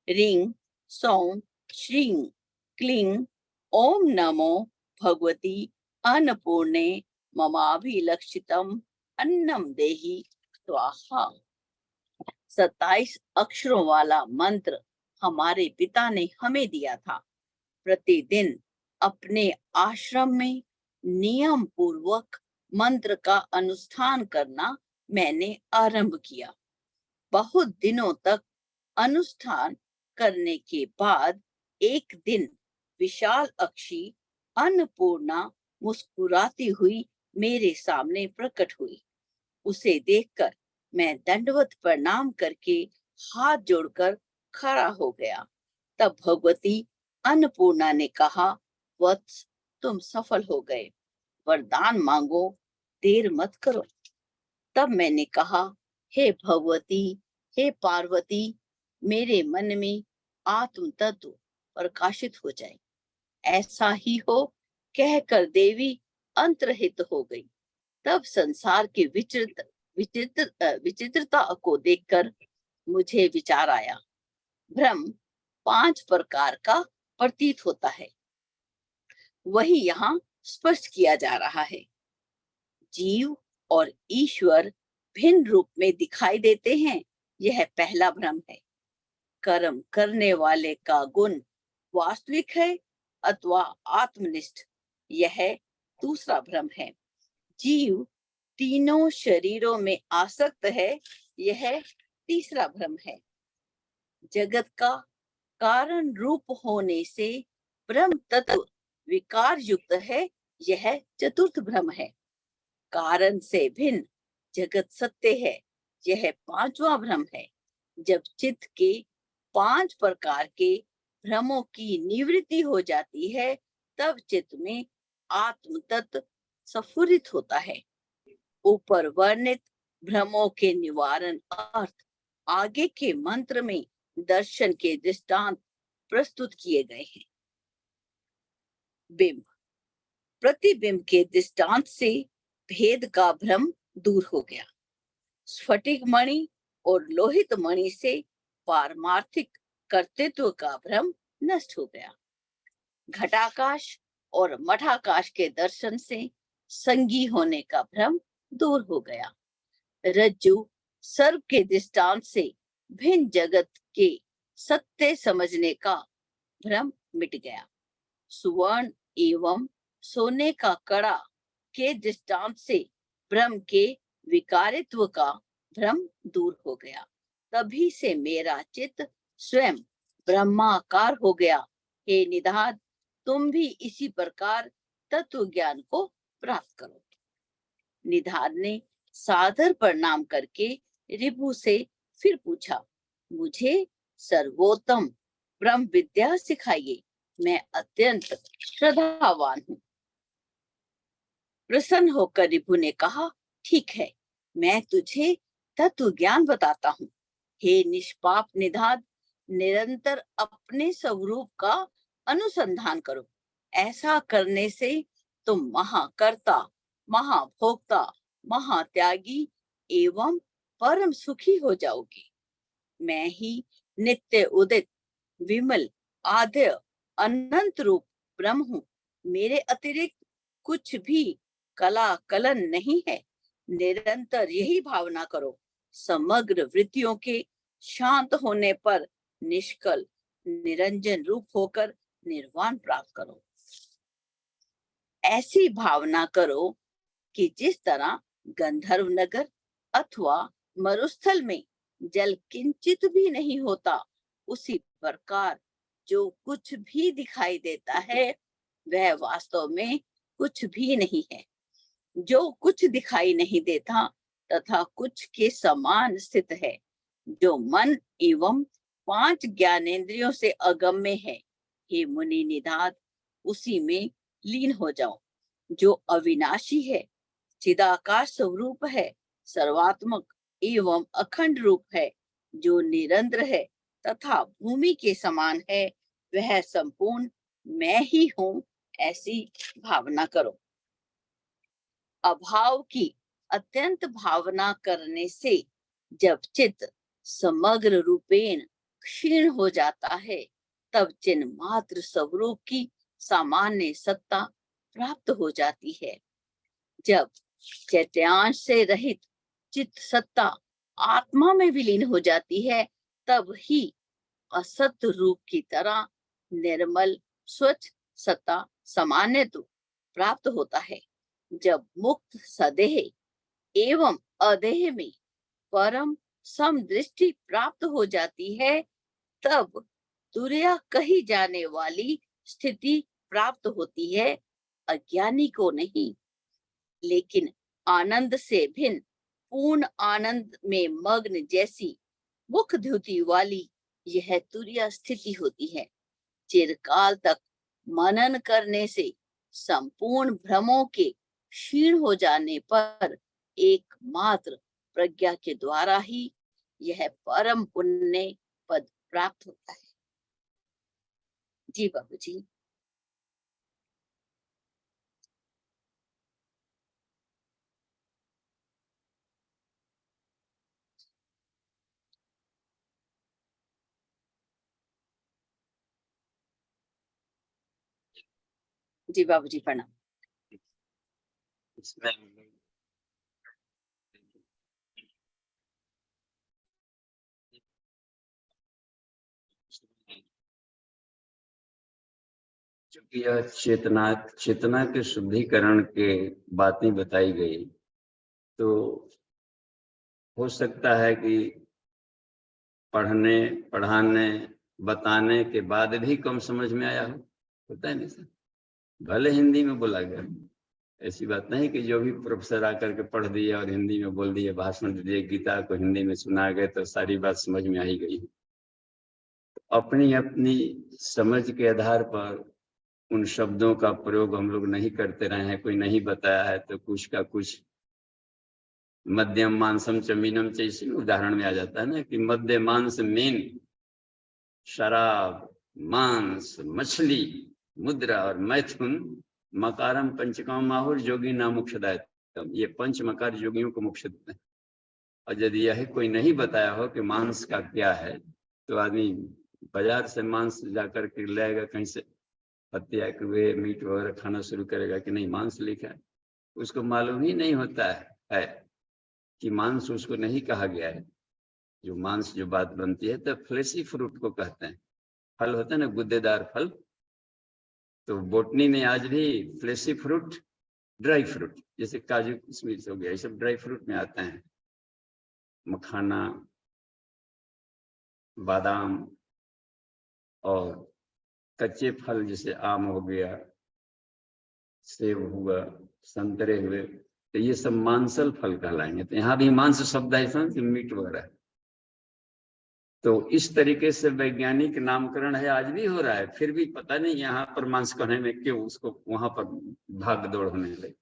ह्रीं सौं श्रीं क्लीं ओम नमो भगवती अन्नपूर्णे ममाभिलक्षितम अन्नम देहि स्वाहा। 27 अक्षरों वाला मंत्र हमारे पिता ने हमें दिया था। प्रतिदिन अपने आश्रम में नियम पूर्वक मंत्र का अनुष्ठान करना मैंने आरंभ किया। बहुत दिनों तक अनुष्ठान करने के बाद एक दिन विशाल अक्षी अन्नपूर्णा मुस्कुराती हुई मेरे सामने प्रकट हुई। उसे देखकर मैं दंडवत प्रणाम करके हाथ जोड़कर खड़ा हो गया। तब भगवती अन्नपूर्णा ने कहा, वत्स, तुम सफल हो गए, वरदान मांगो, देर मत करो। तब मैंने कहा, हे भगवती, हे पार्वती, मेरे मन में आत्म तत्व प्रकाशित हो जाए। ऐसा ही हो कहकर देवी अंतर्हित हो गई। तब संसार के विचित्रता को देखकर मुझे विचार आया। भ्रम 5 प्रकार का प्रतीत होता है, वही यहाँ स्पष्ट किया जा रहा है। जीव और ईश्वर भिन्न रूप में दिखाई देते हैं, यह पहला भ्रम है। कर्म करने वाले का गुण वास्तविक है अथवा आत्मनिष्ठ, यह दूसरा भ्रम है। जीव तीनों शरीरों में आसक्त है, यह तीसरा भ्रम है। जगत का कारण रूप होने से ब्रह्म तत्व विकार युक्त है, यह चतुर्थ भ्रम है। कारण से भिन्न जगत सत्य है, यह पांचवा भ्रम है। जब चित्त के 5 प्रकार के भ्रमों की निवृत्ति हो जाती है, तब चित्त में आत्म तत्व स्फुरित होता है। ऊपर वर्णित भ्रमों के निवारण अर्थ आगे के मंत्र में दर्शन के दृष्टांत प्रस्तुत किए गए हैं। बिंब, प्रतिबिंब के दृष्टांत से भेद का भ्रम दूर हो गया। स्फटिक मणि और लोहित मणि से पारमार्थिक कर्तृत्व का भ्रम नष्ट हो गया। घटाकाश और मठाकाश के दर्शन से संगी होने का भ्रम दूर हो गया। रज्जु सर्प के दृष्टांत से भिन्न जगत के सत्य समझने का भ्रम मिट गया। सुवर्ण एवं सोने का कड़ा के दृष्टांत से ब्रह्म के विकारित्व का भ्रम दूर हो गया। तभी से मेरा चित्त स्वयं ब्रह्माकार हो गया। हे निधाद, तुम भी इसी प्रकार तत्व ज्ञान को प्राप्त करो। निधाद ने सादर प्रणाम करके रिभु से फिर पूछा, मुझे सर्वोत्तम ब्रह्म विद्या सिखाइए, मैं अत्यंत श्रद्धावान हूँ। प्रसन्न होकर रिभु ने कहा, ठीक है, मैं तुझे तत्व ज्ञान बताता हूँ। हे निष्पाप निधाद, निरंतर अपने स्वरूप का अनुसंधान करो। ऐसा करने से तुम महाकर्ता, महाभोक्ता, महात्यागी एवं परम सुखी हो जाओगे। मैं ही नित्य उदित विमल आद्य अनंत रूप ब्रह्म हूँ। मेरे अतिरिक्त कुछ भी कला कलन नहीं है। निरंतर यही भावना करो। समग्र वृत्तियों के शांत होने पर निष्कल निरंजन रूप होकर निर्वाण प्राप्त करो। ऐसी भावना करो कि जिस तरह गंधर्व नगर अथवा मरुस्थल में जल किंचित भी नहीं होता, उसी प्रकार जो कुछ भी दिखाई देता है वह वास्तव में कुछ भी नहीं है। जो कुछ दिखाई नहीं देता तथा कुछ के समान स्थित है, जो मन एवं 5 ज्ञानेंद्रियों से अगम्य है, हे मुनि निधात उसी में लीन हो जाओ। जो अविनाशी है, चिदाकाश स्वरूप है, सर्वात्मक एवं अखंड रूप है, जो निरंतर है तथा भूमि के समान है, वह संपूर्ण मैं ही हूँ, ऐसी भावना करो। अभाव की अत्यंत भावना करने से जब चित्त समग्र रूपेण क्षीण हो जाता है, तब चिन्ह मात्र स्वरूप की सामान्य सत्ता प्राप्त हो जाती है। जब चैत्यांश से रहित चित्त सत्ता आत्मा में विलीन हो जाती है, तब ही असत रूप की तरह निर्मल स्वच्छ सत्ता सामान्य तो प्राप्त होता है। जब मुक्त सदेह एवं अदेह में परम समदृष्टि प्राप्त हो जाती है, तब तुरया कही जाने वाली स्थिति प्राप्त होती है। अज्ञानी को नहीं, लेकिन आनंद से भिन्न पूर्ण आनंद में मग्न जैसी मुख द्युति वाली यह तुरया स्थिति होती है। चिरकाल तक मनन करने से संपूर्ण भ्रमों के क्षीण हो जाने पर एकमात्र प्रज्ञा के द्वारा ही यह परम पुण्य पद प्राप्त होता है। जी बाबू जी। जी बाबू जी प्रणाम। इसमें चूंकि यह चेतना के शुद्धिकरण के बातें बताई गई, तो हो सकता है कि पढ़ने पढ़ाने बताने के बाद भी कम समझ में आया हो। होता है नहीं सर, भले हिंदी में बोला गया, ऐसी बात नहीं कि जो भी प्रोफेसर आकर के पढ़ दिए और हिंदी में बोल दिए, भाषण दे दिए, गीता को हिंदी में सुना गए तो सारी बात समझ में आ ही गई। अपनी अपनी समझ के आधार पर उन शब्दों का प्रयोग हम लोग नहीं करते रहे हैं। कोई नहीं बताया है तो कुछ का कुछ मध्यम मांसम च मीनम च, इसी उदाहरण में आ जाता है ना कि मध्य मांस मीन, शराब, मांस, मछली, मुद्रा और मैथुन, मकारम पंचकम माहुर जोगी नाम मोक्षदायक। ये पंच मकार योगियों को मोक्ष देते हैं। और यदि यह कोई नहीं बताया हो कि मांस का क्या है, तो आदमी बाजार से मांस जाकर के लाएगा, कहीं से हत्या हुए मीट वगैरह खाना शुरू करेगा कि नहीं मांस लिखा है। उसको मालूम ही नहीं होता है कि मांस उसको नहीं कहा गया है। जो मांस जो बात बनती है तो फ्लेशी फ्रूट को कहते हैं। फल होता है ना गुद्देदार फल, तो बोटनी में आज भी फ्लेशी फ्रूट, ड्राई फ्रूट, जैसे काजू किशमिश हो गया, ये सब ड्राई फ्रूट में आते हैं। मखाना, बादाम और कच्चे फल जैसे आम हो गया, सेब हुआ, संतरे हुए, तो ये सब मांसल फल कहलाएंगे। तो यहाँ भी मांस शब्द है मीट वगैरह। तो इस तरीके से वैज्ञानिक नामकरण है, आज भी हो रहा है। फिर भी पता नहीं यहाँ पर मांस कहने में क्यों उसको वहां पर भाग दौड़ होने लगी।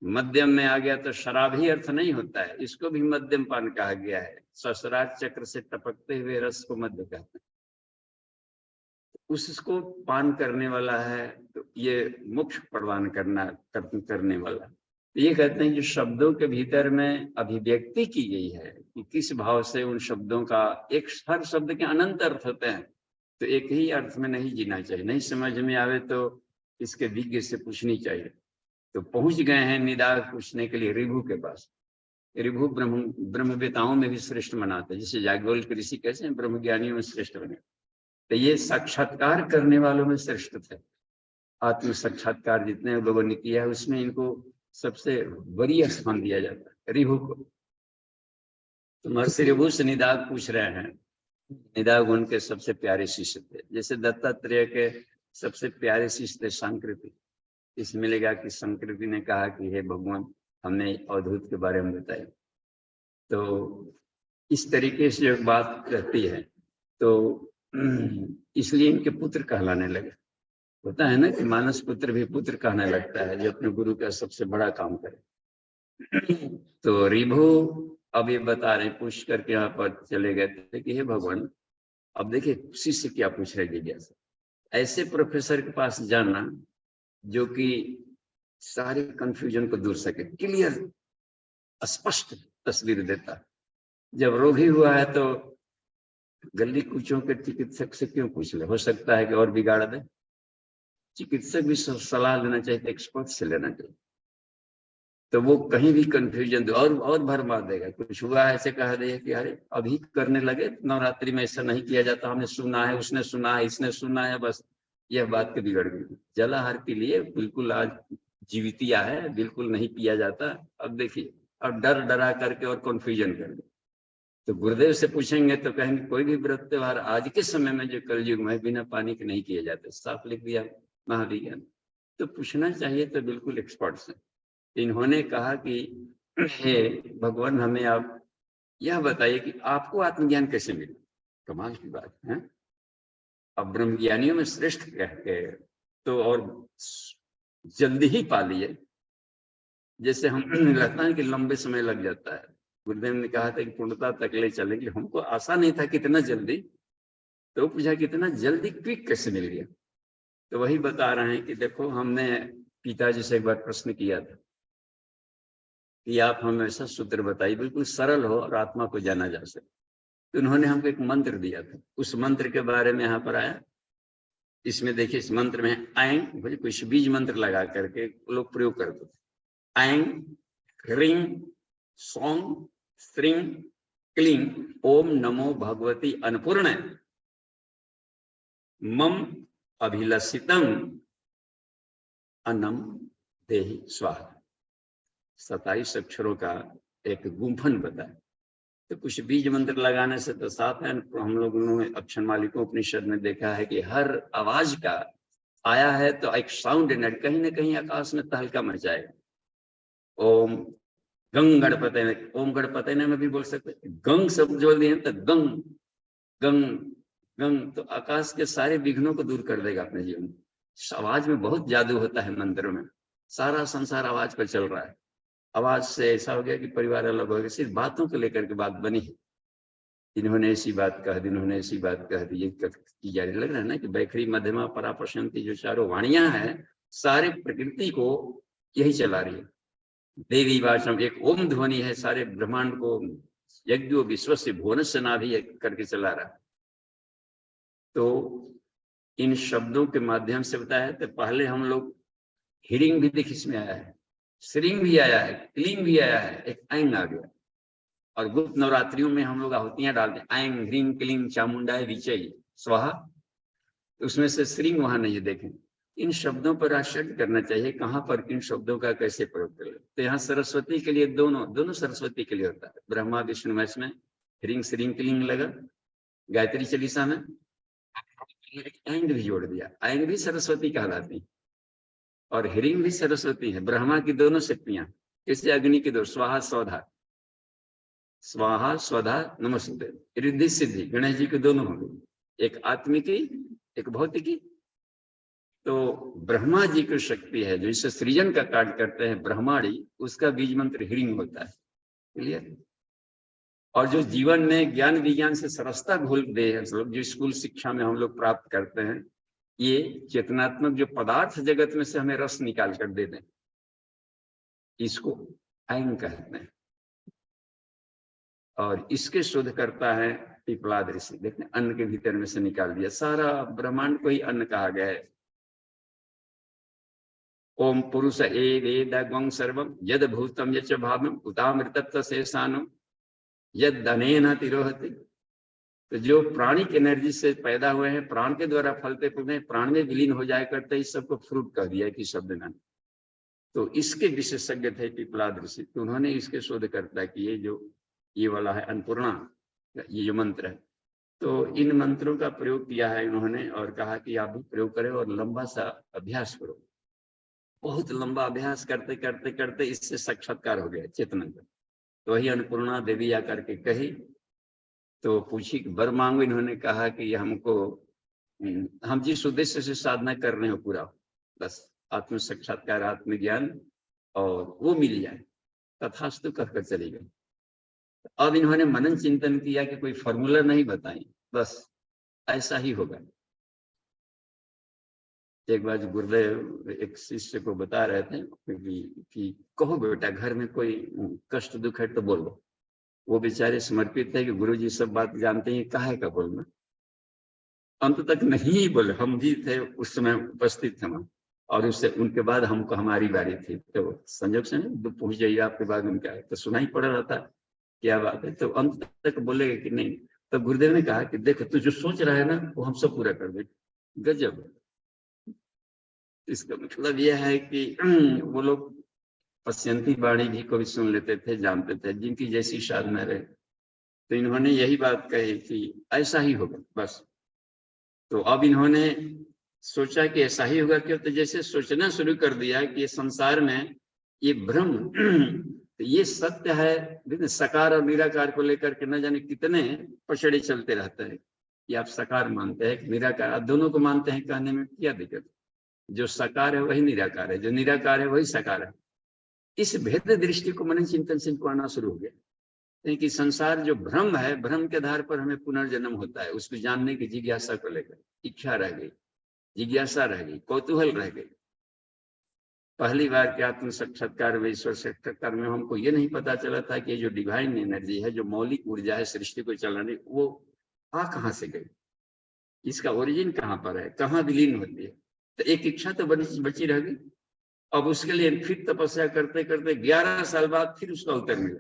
मध्यम में आ गया तो शराब ही अर्थ नहीं होता है, इसको भी मध्यम पान कहा गया है। ससराज चक्र से टपकते हुए रस को मध्य कहते हैं। उसको पान करने वाला है, तो ये मोक्ष प्रदान करने वाला। ये कहते हैं कि शब्दों के भीतर में अभिव्यक्ति की गई है कि किस भाव से उन शब्दों का, एक हर शब्द के अनंत अर्थ होते हैं, तो एक ही अर्थ में नहीं जीना चाहिए। नहीं समझ में आवे तो इसके विज्ञ से पूछनी चाहिए। तो पहुंच गए हैं निदाघ पूछने के लिए ऋभु के पास। ऋभु ब्रह्मवेताओं में भी श्रेष्ठ मनाते हैं, जैसे याज्ञवल्क्य ऋषि कैसे हैं ब्रह्म ज्ञानियों में श्रेष्ठ बने, तो ये साक्षात्कार करने वालों में श्रेष्ठ थे। आत्म साक्षात्कार जितने लोगों ने किया है उसमें इनको सबसे वरीय स्थान दिया जाता है, ऋभु को। तो महर्षि ऋभु से निदाघ पूछ रहे हैं। निदाघ उनके सबसे प्यारे शिष्य थे, जैसे दत्तात्रेय के सबसे प्यारे शिष्य थे संकृति। इसमें मिलेगा कि संकृति ने कहा कि हे भगवान, हमने अवधूत के बारे में बताया। तो इस तरीके से एक बात रहती है, तो इसलिए इनके पुत्र कहलाने लगे। होता है ना कि मानस पुत्र भी पुत्र कहने लगता है जो अपने गुरु का सबसे बड़ा काम करे। तो ऋभु अब ये बता रहे, पूछ करके यहाँ पर चले गए थे कि हे भगवान, अब देखिए शिष्य क्या पूछ रहे जिज्ञासा, ऐसे प्रोफेसर के पास जाना जो कि सारे कंफ्यूजन को दूर सके, क्लियर स्पष्ट तस्वीर देता। जब रोगी हुआ है तो गली कूचों के चिकित्सक से क्यों पूछ ले, हो सकता है कि और बिगाड़ दे। चिकित्सक भी सलाह लेना चाहिए, एक्सपर्ट से लेना चाहिए। तो वो कहीं भी कंफ्यूजन दे और भरमा देगा। कुछ हुआ है ऐसे कह दे कि अरे अभी करने लगे, नवरात्रि में ऐसा नहीं किया जाता, हमने सुना है, उसने सुना है, इसने सुना है, बस यह बात के बिगड़ गई। जलाहार के लिए बिल्कुल आज जीवितिया है, बिल्कुल नहीं पिया जाता। अब देखिए, अब डर डरा करके और कंफ्यूजन कर दे। तो गुरुदेव से पूछेंगे तो कहेंगे कोई भी व्रत त्योहार आज के समय में जो कलयुग में बिना पानी के नहीं किए जाते, साफ लिख दिया महाविज्ञान। तो पूछना चाहिए तो बिल्कुल एक्सपर्ट से। इन्होंने कहा कि हे भगवान, हमें आप यह बताइए कि आपको आत्मज्ञान कैसे मिला। कमाल की बात है। अब ब्रह्मज्ञानियों में श्रेष्ठ कह के तो और जल्दी ही पा लिए। जैसे हम लगता है कि लंबे समय लग जाता है। गुरुदेव ने कहा था कि पूर्णता तक ले चलेंगे, हमको आशा नहीं था कितना जल्दी। तो पूछा कितना जल्दी, क्विक कैसे मिल गया। तो वही बता रहे हैं कि देखो, हमने पिताजी से एक बार प्रश्न किया था कि आप हमें ऐसा सूत्र बताइए बिल्कुल सरल हो और आत्मा को जाना जा सके। तो उन्होंने हमको एक मंत्र दिया था, उस मंत्र के बारे में यहाँ पर आया। इसमें देखिए, इस मंत्र में ऐंग, कुछ बीज मंत्र लगा करके लोग प्रयोग करते थे। ऐंग ह्रीं सौं स्त्रीं क्लीं ओम नमो भगवती अन्नपूर्णे मम अभिलषितम अन्नम देहि स्वाहा। 27 अक्षरों का एक गुंफन बताया। तो कुछ बीज मंत्र लगाने से तो साफ है। हम लोगों ने अक्षर मालिकों उपनिषद में देखा है कि हर आवाज का आया है तो एक साउंड एनर्जी कहीं ना कहीं आकाश में तहलका मचाएगा। ओम गंग गणपति, ओम गणपति में भी बोल सकते, गंग शब्द जोड़ दिए तो गंग गंग गंग, तो आकाश के सारे विघ्नों को दूर कर देगा अपने जीवन। आवाज में बहुत जादू होता है मंत्र में। सारा संसार आवाज पर चल रहा है। आवाज से ऐसा हो गया कि परिवार अलग हो गया, सिर्फ बातों को लेकर के बात बनी है। इन्होंने ऐसी बात कह दी, इन्होंने ऐसी बात कह दी, ये की जा रही। लग रहा है ना कि बैखरी मध्यमा पराप्रशांति जो चारों वाणियां हैं, सारे प्रकृति को यही चला रही है। देवी वाचम एक ओम ध्वनि है, सारे ब्रह्मांड को यज्ञो विश्व से भुवन से नाभि करके चला रहा है। तो इन शब्दों के माध्यम से बताया। तो पहले हम लोग हिरिंग भी देखिए इसमें आया है, श्रींग भी आया है, क्लींग भी आया है, एक ऐंग आ गया। और गुप्त नवरात्रियों में हम लोग आहुतियां डालते हैं, ऐंग ह्रीं क्लींग चामुंडाय विचय स्वाहा। उसमें से श्रींग वहां नहीं देखें। इन शब्दों पर आश्चर्य करना चाहिए, कहाँ पर इन शब्दों का कैसे प्रयोग करें। तो यहाँ सरस्वती के लिए दोनों सरस्वती के लिए होता है। ब्रह्मा विष्णु महेश में ह्रीं श्रीं क्लींग लगा, गायत्री चालीसा में ऐंग भी जोड़ दिया। ऐंग भी सरस्वती कहलाती और ह्रीं भी सरस्वती है। ब्रह्मा की दोनों शक्तियां, जैसे अग्नि की दो, स्वाहा स्वधा, स्वाहा स्वधा नमस्ते। रिद्धि सिद्धि गणेश जी के दोनों हो गई, एक आत्मिकी एक भौतिकी। तो ब्रह्मा जी की शक्ति है जो इससे सृजन का कार्य करते हैं, ब्रह्माणी, उसका बीज मंत्र ह्रीं होता है। क्लियर। और जो जीवन में ज्ञान विज्ञान से सरसता घोल दे, जो स्कूल शिक्षा में हम लोग प्राप्त करते हैं, ये चेतनात्मक जो पदार्थ जगत में से हमें रस निकाल कर दे दें, इसको ऐंग कहते हैं। और इसके शोध करता है पिपलाद ऋषि। देखते अन्न के भीतर में से निकाल दिया, सारा ब्रह्मांड को ही अन्न कहा गया है। ओम पुरुष एवेदं सर्वम यद भूतम यच भावम उतामृतत्व शेषानु यद धनेन तिरोहति। तो जो प्राणिक एनर्जी से पैदा हुए हैं, प्राण के द्वारा फलते फूलते हैं, प्राण में विलीन हो जाया करते, इस सबको फ्रूट कह दिया कि शब्द ना। तो इसके विशेषज्ञ थे पिपलाद ऋषि। तो उन्होंने इसके शोध करता है कि ये जो ये वाला है अन्नपूर्णा, ये जो मंत्र है, तो इन मंत्रों का प्रयोग किया है उन्होंने और कहा कि आप भी प्रयोग करें और लंबा सा अभ्यास करो। बहुत लंबा अभ्यास करते करते करते इससे साक्षात्कार हो गया चेतना का। तो वही अन्नपूर्णा देवी आकर के कही, तो पूछी कि वर मांगो। इन्होंने कहा कि हमको हम जिस उद्देश्य से साधना कर रहे हो पूरा, बस आत्म साक्षात्कार, आत्मज्ञान और वो मिल जाए, तथास्तु कहकर चली गई। अब इन्होंने मनन चिंतन किया कि कोई फॉर्मूला नहीं बताई, बस ऐसा ही होगा। एक बार गुरुदेव एक शिष्य को बता रहे थे कि कहो बेटा, घर में कोई कष्ट दुख है तो बोलो। वो बेचारे समर्पित थे कि गुरुजी सब बात जानते हैं, काहे का बोलना। अंत तक नहीं बोले, हम भी थे उस समय उपस्थित थे वहां, और उससे उनके बाद हमको हमारी बारी थी। तो संजोग से पहुंच जाइए आपके बाद उनका, तो सुना ही पड़ रहा था क्या बात है। तो अंत तक बोलेगा कि नहीं। तो गुरुदेव ने कहा कि देखो तू जो सोच रहा है ना वो हम सब पूरा कर देंगे। गजब। इसका मतलब यह है कि वो लोग पश्यंती वाणी भी कभी सुन लेते थे, जानते थे, जिनकी जैसी साधना रहे। तो इन्होंने यही बात कही कि ऐसा ही होगा बस। तो अब इन्होंने सोचा कि ऐसा ही होगा क्यों, तो जैसे सोचना शुरू कर दिया कि ये संसार में ये भ्रम ये सत्य है। सकार और निराकार को लेकर के न जाने कितने पछड़े चलते रहते हैं। कि आप सकार मानते हैं, निराकार, आप दोनों को मानते हैं, कहने में क्या दिक्कत। जो सकार है वही निराकार है, जो निराकार है वही सकार है। इस भेद दृष्टि को मनन चिंतन से इनको आना शुरू हो गया कि संसार जो भ्रम है, भ्रम के आधार पर हमें पुनर्जन्म होता है। उसको जानने की जिज्ञासा को लेकर इच्छा रह गई, जिज्ञासा रह गई, कौतूहल रह गई। पहली बार के आत्म साक्षात्कार में, ईश्वर साक्षात्कार में हमको ये नहीं पता चला था कि जो डिवाइन एनर्जी है, जो मौलिक ऊर्जा है सृष्टि को चलाने, वो कहाँ से गई, इसका ओरिजिन कहाँ पर है, कहाँ विलीन होती है। तो एक इच्छा तो बची रह गई। अब उसके लिए फिर तपस्या करते करते 11 साल बाद फिर उसका उत्तर मिला।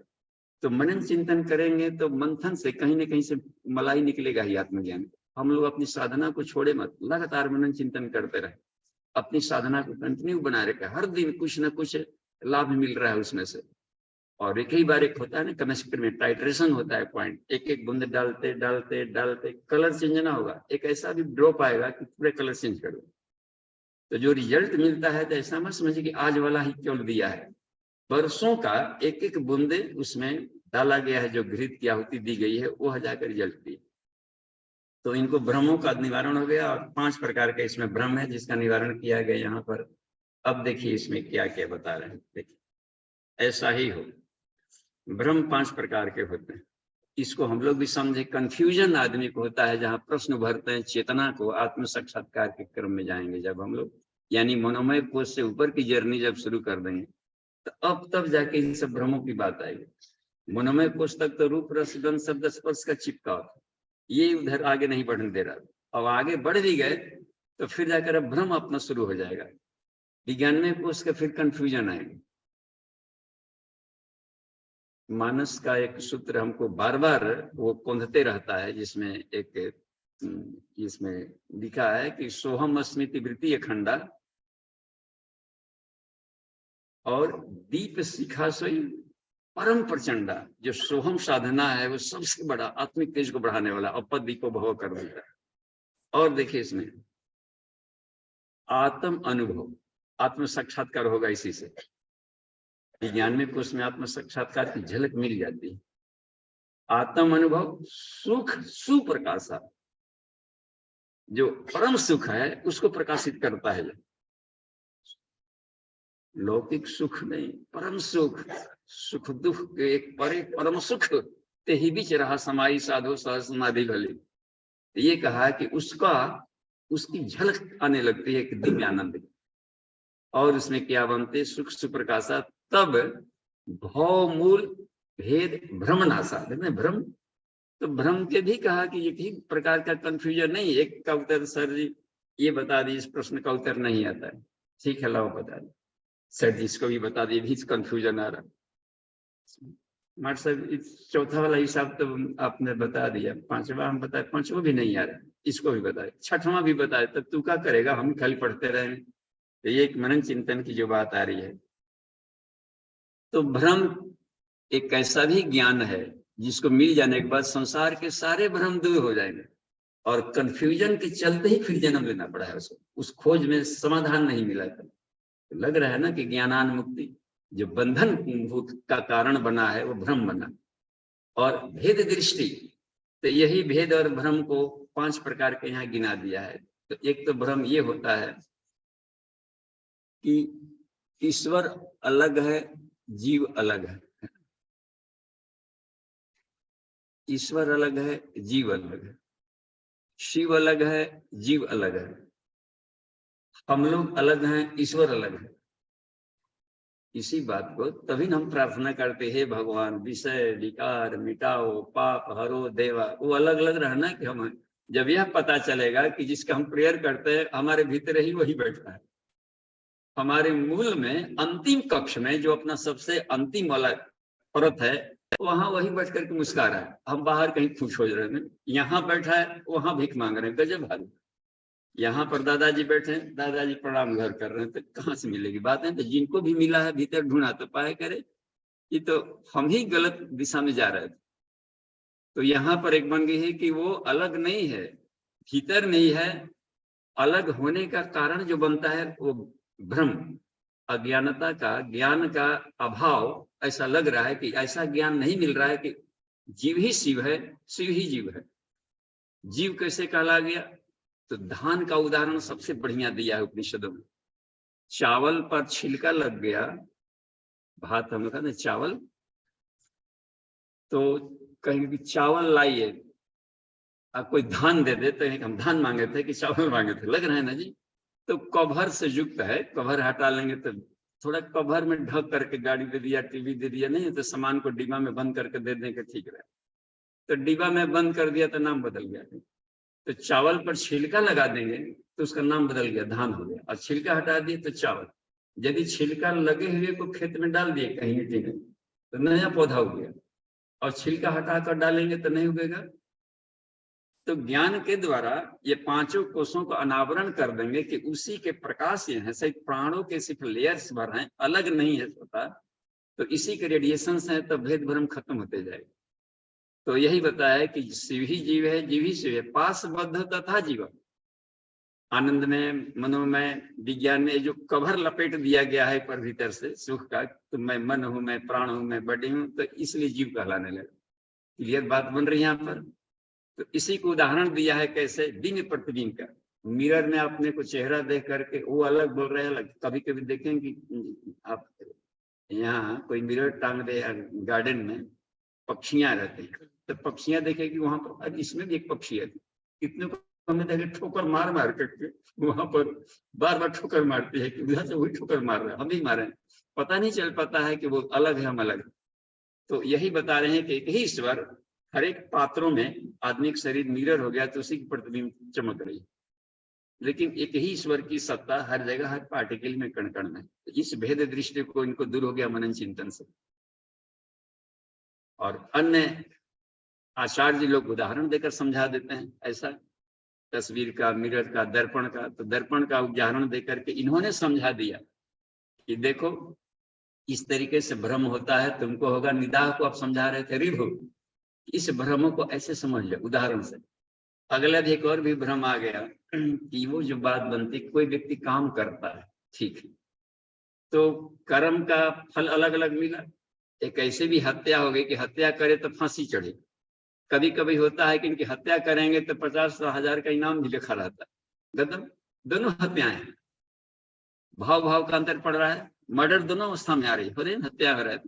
तो मनन चिंतन करेंगे तो मंथन से कहीं ना कहीं से मलाई निकलेगा ही आत्मज्ञान। हम लोग अपनी साधना को छोड़े मत, लगातार मनन चिंतन करते रहे, अपनी साधना को कंटिन्यू बनाए रखे। हर दिन कुछ ना कुछ लाभ मिल रहा है उसमें से। और एक ही बार एक होता है ना केमिस्ट्री में, टाइट्रेशन होता है पॉइंट, एक एक बूंद डालते डालते डालते कलर चेंज ना होगा, एक ऐसा भी ड्रॉप आएगा कि पूरे कलर चेंज कर दो। तो जो रिजल्ट मिलता है तो ऐसा मत समझिए कि आज वाला ही केवल दिया है, वर्षों का एक एक बूंदे उसमें डाला गया है, जो घृत की आहुति दी गई है वो जाकर रिजल्ट दी। तो इनको भ्रमों का निवारण हो गया। और 5 प्रकार के इसमें भ्रम है जिसका निवारण किया गया यहाँ पर। अब देखिए इसमें क्या क्या बता रहे हैं। देखिए ऐसा ही हो, भ्रम 5 प्रकार के होते हैं। इसको हम लोग भी समझे। कंफ्यूजन आदमी को होता है जहाँ प्रश्न भरते हैं चेतना को। आत्म साक्षात्कार के क्रम में जाएंगे जब हम लोग, यानी मनोमय कोश से ऊपर की जर्नी जब शुरू कर देंगे, तो अब तब जाके इन सब भ्रमों की बात आएगी। मनोमय कोश तक तो रूप रस गंध शब्द स्पर्श का चिपकाव था, ये उधर आगे नहीं बढ़ने दे रहा। अब आगे बढ़ भी गए तो फिर जाकर अब भ्रम अपना शुरू हो जाएगा। विज्ञानमय कोश का फिर कंफ्यूजन आएगा। मानस का एक सूत्र हमको बार बार वो कौंधते रहता है, जिसमें एक इसमें लिखा है कि सोहम अस्मिति वृत्ति अखंडा और दीप शिखा सोई परम प्रचंडा। जो सोहम साधना है वो सबसे बड़ा आत्मिक तेज को बढ़ाने वाला, अपद दीपो भव कर देता है। और देखिए इसमें आत्म अनुभव, आत्म साक्षात्कार होगा इसी से। विज्ञान में कोश में आत्म साक्षात्कार की झलक मिल जाती है। आत्म अनुभव सुख सुप्रकाशा, जो परम सुख है उसको प्रकाशित करता है। लौकिक सुख नहीं, परम सुख, सुख दुख के एक परे परम सुख ते ही बीच रहा समाई साधो सह समाधि भली। ये कहा कि उसका उसकी झलक आने लगती है कि दिव्य आनंद। और उसमें क्या बनते, सुख सुप्रकाशा तब भव मूल भेद भ्रम नासा। देखते भ्रम, तो भ्रम के भी कहा कि एक ही प्रकार का कंफ्यूजन नहीं, एक का उत्तर सर जी ये बता दी, इस प्रश्न का उत्तर नहीं आता है, ठीक है लाओ बता दी, सर जी इसको भी बता दिए, भी कंफ्यूजन आ रहा। मास्टर साहब इस चौथा वाला हिसाब तो आपने बता दिया, पांचवा हम बताए, पांचवा भी नहीं आ रहा, इसको भी बताए, छठवां भी बताए, तब तू क्या करेगा, हम खाली पढ़ते रहेंगे। तो ये एक मनन चिंतन की जो बात आ रही है, तो भ्रम एक ऐसा भी ज्ञान है जिसको मिल जाने के बाद संसार के सारे भ्रम दूर हो जाएंगे, और कंफ्यूजन के चलते ही फिर जन्म लेना पड़ा है उसको, उस खोज में समाधान नहीं मिला था। तो लग रहा है ना कि ज्ञानान मुक्ति जो बंधन भूत का कारण बना है वो भ्रम बना। और भेद दृष्टि, तो यही भेद और भ्रम को 5 प्रकार के यहाँ गिना दिया है। तो एक तो भ्रम ये होता है कि ईश्वर अलग है, जीव अलग है, ईश्वर अलग है, जीव अलग है, शिव अलग है, जीव अलग है, हम लोग अलग हैं, ईश्वर अलग है। इसी बात को तभी हम प्रार्थना करते हैं, भगवान विषय विकार मिटाओ, पाप हरो देवा, वो अलग अलग रहना कि हम, जब यह पता चलेगा कि जिसका हम प्रेयर करते हैं हमारे भीतर ही वही बैठा है, हमारे मूल में अंतिम कक्ष में जो अपना सबसे अंतिम वाला परत है, वहां वही बैठ करके मुस्कुरा रहा है, हम बाहर कहीं खुश हो रहे हैं, यहाँ बैठा है वहां भीख मांग रहे हैं, गजब भारी। यहाँ पर दादाजी बैठे हैं, दादाजी प्रणाम घर कर रहे हैं, तो कहाँ से मिलेगी बात है। तो जिनको भी मिला है भीतर ढूंढा तो पाए करे, ये तो हम ही गलत दिशा में जा रहे थे। तो यहाँ पर एक बन गई है कि वो अलग नहीं है, भीतर नहीं है, अलग होने का कारण जो बनता है वो भ्रम, अज्ञानता का, ज्ञान का अभाव। ऐसा लग रहा है कि ऐसा ज्ञान नहीं मिल रहा है कि जीव ही शिव है, शिव ही जीव है। जीव कैसे कहला गया, तो धान का उदाहरण सबसे बढ़िया दिया है उपनिषदों में। चावल पर छिलका लग गया, भात हम लोग कहते हैं चावल, तो कहेंगे कि चावल लाइए, आप कोई धान दे दे तो हम धान मांगे थे कि चावल मांगे थे, लग रहा है ना जी। तो कवर से युक्त है, कवर हटा लेंगे तो थोड़ा कवर में ढक करके गाड़ी दे दिया, टीवी दे दिया, नहीं तो सामान को डिब्बा में बंद करके दे देंगे ठीक रहे। तो डिब्बा में बंद कर दिया तो नाम बदल गया। तो चावल पर छिलका लगा देंगे तो उसका नाम बदल गया, धान हो गया, और छिलका हटा दिए तो चावल। यदि छिलका लगे हुए को खेत में डाल दिए कहीं मिट्टी में तो नया पौधा हो गया, और छिलका हटाकर डालेंगे तो नहीं उगेगा। तो ज्ञान के द्वारा ये पांचों कोषों को अनावरण कर देंगे कि उसी के प्रकाश ये है, सिर्फ प्राणों के सिर्फ लेयर्स भर हैं, अलग नहीं है स्वतः, तो इसी के रेडिएशन है, तो भेद भ्रम खत्म होते जाएगा। तो यही बताया कि शिव ही जीव है, जीव ही शिव है, पाशबद्ध तथा जीव। आनंद में, मनोमय, विज्ञान में जो कवर लपेट दिया गया है पर भीतर से सुख का, तो मैं मन हूं, मैं प्राण हूं, मैं बॉडी हूं, तो इसलिए जीव कहलाने लगा। क्लियर बात बन रही है यहाँ पर। तो इसी को उदाहरण दिया है कैसे, दिन प्रतिदिन का, मिरर में अपने को चेहरा देख करके वो अलग बोल रहे हैं अलग। कभी कभी देखेंगे आप यहाँ कोई मिरर टांग दे गार्डन में, पक्षियां रहते हैं, तो पक्षियां देखेगी वहां पर, इसमें भी एक पक्षी है, कितने को हमने देखे ठोकर मार मार करके वहां पर बार बार ठोकर मारती है कि उधर से वही ठोकर मार रहे हैं, हम भी मारे, पता नहीं चल पाता है कि वो अलग है हम अलग है। तो यही बता रहे हैं कि एक ही ईश्वर हर एक पात्रों में, आदमी का शरीर मिरर हो गया तो उसी की प्रतिबिंब चमक रही है, लेकिन एक ही ईश्वर की सत्ता हर जगह, हर पार्टिकल में, कण कण में। इस भेद दृष्टि को इनको दूर हो गया मनन चिंतन से। और अन्य आचार्य लोग उदाहरण देकर समझा देते हैं, ऐसा तस्वीर का, मिरर का, दर्पण का। तो दर्पण का उदाहरण देकर के इन्होंने समझा दिया कि देखो इस तरीके से भ्रम होता है, तुमको होगा, निदाह को आप समझा रहे थे, रिभु, इस भ्रमों को ऐसे समझ ले उदाहरण से। अगला एक और भी भ्रम आ गया कि वो जो बात बनती, कोई व्यक्ति काम करता है, ठीक है, तो कर्म का फल अलग अलग मिला। एक ऐसे भी हत्या हो गई कि हत्या करे तो फांसी चढ़े। कभी कभी होता है कि इनकी हत्या करेंगे तो 50,000 का इनाम भी लिखा रहता है। गदम, दोनों हत्याएं, भाव भाव का अंतर पड़ रहा है, मर्डर दोनों अवस्था में आ रही हो रही, हत्या हो रहा है।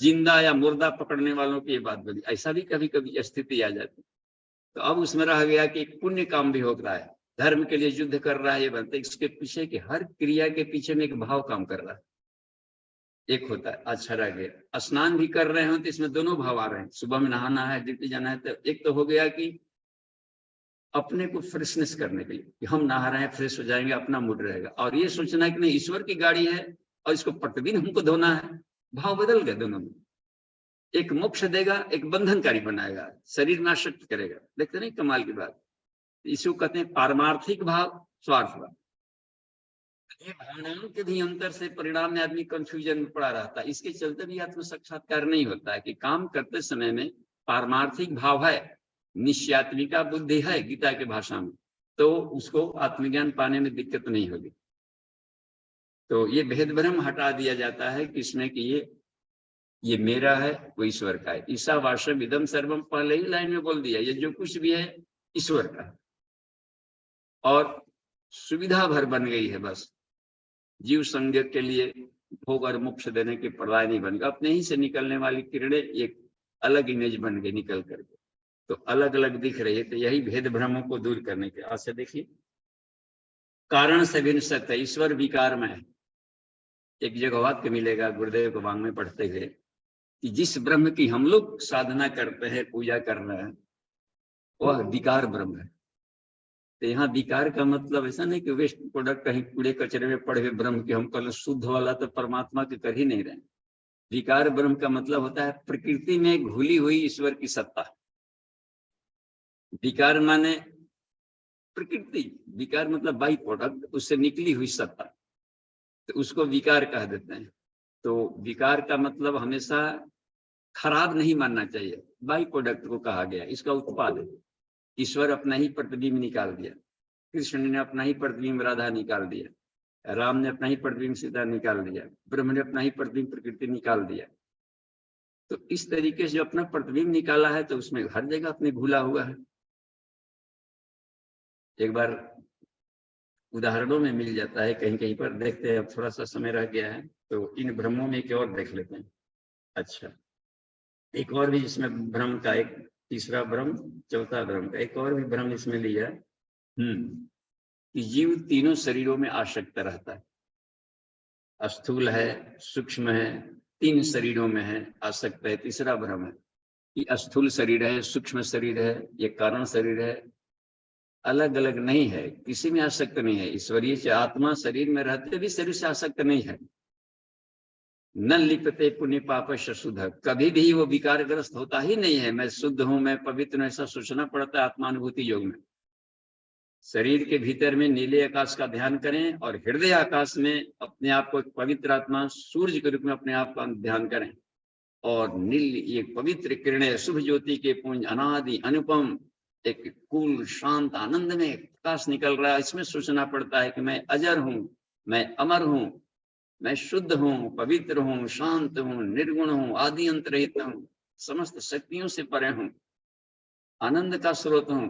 जिंदा या मुर्दा पकड़ने वालों की ये बात बनी, ऐसा भी कभी कभी स्थिति आ जाती। तो अब उसमें रह गया कि एक पुण्य काम भी हो रहा है, धर्म के लिए युद्ध कर रहा है, ये बनते, इसके पीछे की हर क्रिया के पीछे में एक भाव काम कर रहा है। एक होता है। अच्छा रह गया, स्नान भी कर रहे हो तो इसमें दोनों भाव आ रहे हैं। सुबह में नहाना है, ड्यूटी जाना है, तो एक तो हो गया कि अपने को फ्रेशनेस करने के लिए कि हम नहा रहे हैं, फ्रेश हो जाएंगे, अपना मूड रहेगा। और ये सोचना है कि नहीं, ईश्वर की गाड़ी है और इसको प्रतिदिन हमको धोना है। भाव बदल गए दोनों में। एक मोक्ष देगा, एक बंधनकारी बनाएगा, शरीर में आसक्त करेगा। देखते नहीं कमाल की बात। इसको कहते हैं पारमार्थिक भाव, स्वार्थ भाव। ये भावनाओं के भी अंतर से परिणाम में आदमी कंफ्यूजन में पड़ा रहता है। इसके चलते भी आत्म साक्षात्कार नहीं होता है कि काम करते समय में पारमार्थिक भाव है, निश्चयात्मिका बुद्धि है गीता के भाषा में, तो उसको आत्मज्ञान पाने में दिक्कत नहीं होगी। तो ये भेद भ्रम हटा दिया जाता है कि इसमें कि ये मेरा है, वो ईश्वर का है। ईसा वाशम इदम सर्वम पहले ही लाइन में बोल दिया, ये जो कुछ भी है ईश्वर का है। और सुविधा भर बन गई है, बस जीव संज्ञ के लिए भोग और मोक्ष देने के पर्याय नहीं बन गया। अपने ही से निकलने वाली किरणें एक अलग इमेज बन गई निकल करके, तो अलग अलग दिख रही है। तो यही भेद भ्रमों को दूर करने के आज से देखिए, कारण से भिन्न सत्य, ईश्वर विकार में है। एक जगह वाक्य मिलेगा गुरुदेव को वांग में पढ़ते हुए कि जिस ब्रह्म की हम लोग साधना करते हैं, पूजा कर रहे हैं, वह विकार ब्रह्म है। तो यहाँ विकार का मतलब ऐसा नहीं कि वेस्ट प्रोडक्ट कहीं कूड़े कचरे में पड़े हुए ब्रह्म के हम कल शुद्ध वाला तो परमात्मा के कर ही नहीं रहे। विकार ब्रह्म का मतलब होता है प्रकृति में घुली हुई ईश्वर की सत्ता। विकार माने प्रकृति, विकार मतलब बाई प्रोडक्ट, उससे निकली हुई सत्ता, तो उसको विकार कह देते हैं। तो विकार का मतलब हमेशा खराब नहीं मानना चाहिए, बाई प्रोडक्ट को कहा गया, इसका उत्पाद है। ईश्वर अपना ही प्रतिबिंब निकाल दिया, कृष्ण ने अपना ही प्रतिबिंब राधा निकाल दिया, राम ने अपना ही प्रतिबिंब सीता निकाल दिया, ब्रह्म ने अपना ही प्रतिबिंब प्रकृति निकाल दिया। तो इस तरीके से जो अपना प्रतिबिंब निकाला है, तो उसमें हर जगह अपने घुला हुआ है। एक बार उदाहरणों में मिल जाता है, कहीं कहीं पर देखते हैं। अब थोड़ा सा समय रह गया है तो इन भ्रमों में एक और देख लेते हैं। अच्छा, एक और भी इसमें भ्रम का, एक तीसरा भ्रम, चौथा भ्रम का एक और भी भ्रम इसमें लिया कि जीव तीनों शरीरों में आसक्त रहता है, स्थूल है, सूक्ष्म है, तीन शरीरों में है आसक्त है। तीसरा भ्रम है कि स्थूल शरीर है, सूक्ष्म शरीर है, ये कारण शरीर है, अलग अलग नहीं है, किसी में आसक्त नहीं है। ईश्वरीय से आत्मा शरीर में रहते भी शरीर से आसक्त नहीं है। न लिपते पुण्य पाप शुद्ध, कभी भी वो विकारग्रस्त होता ही नहीं है। मैं शुद्ध हूं, मैं पवित्र हूं, ऐसा सोचना पड़ता है आत्मानुभूति योग में। शरीर के भीतर में नीले आकाश का ध्यान करें और हृदय आकाश में अपने आप को एक पवित्र आत्मा सूर्य के रूप में अपने आप का ध्यान करें। और नील ये पवित्र किरणें, शुभ ज्योति के पुंज, अनादि अनुपम, एक कूल शांत आनंद में प्रकाश निकल रहा है। इसमें सोचना पड़ता है कि मैं अजर हूं, मैं अमर हूं, मैं शुद्ध हूं, पवित्र हूं, शांत हूं, निर्गुण हूं, आदि अंत रहित हूं, समस्त शक्तियों से परे हूं, आनंद का स्रोत हूं।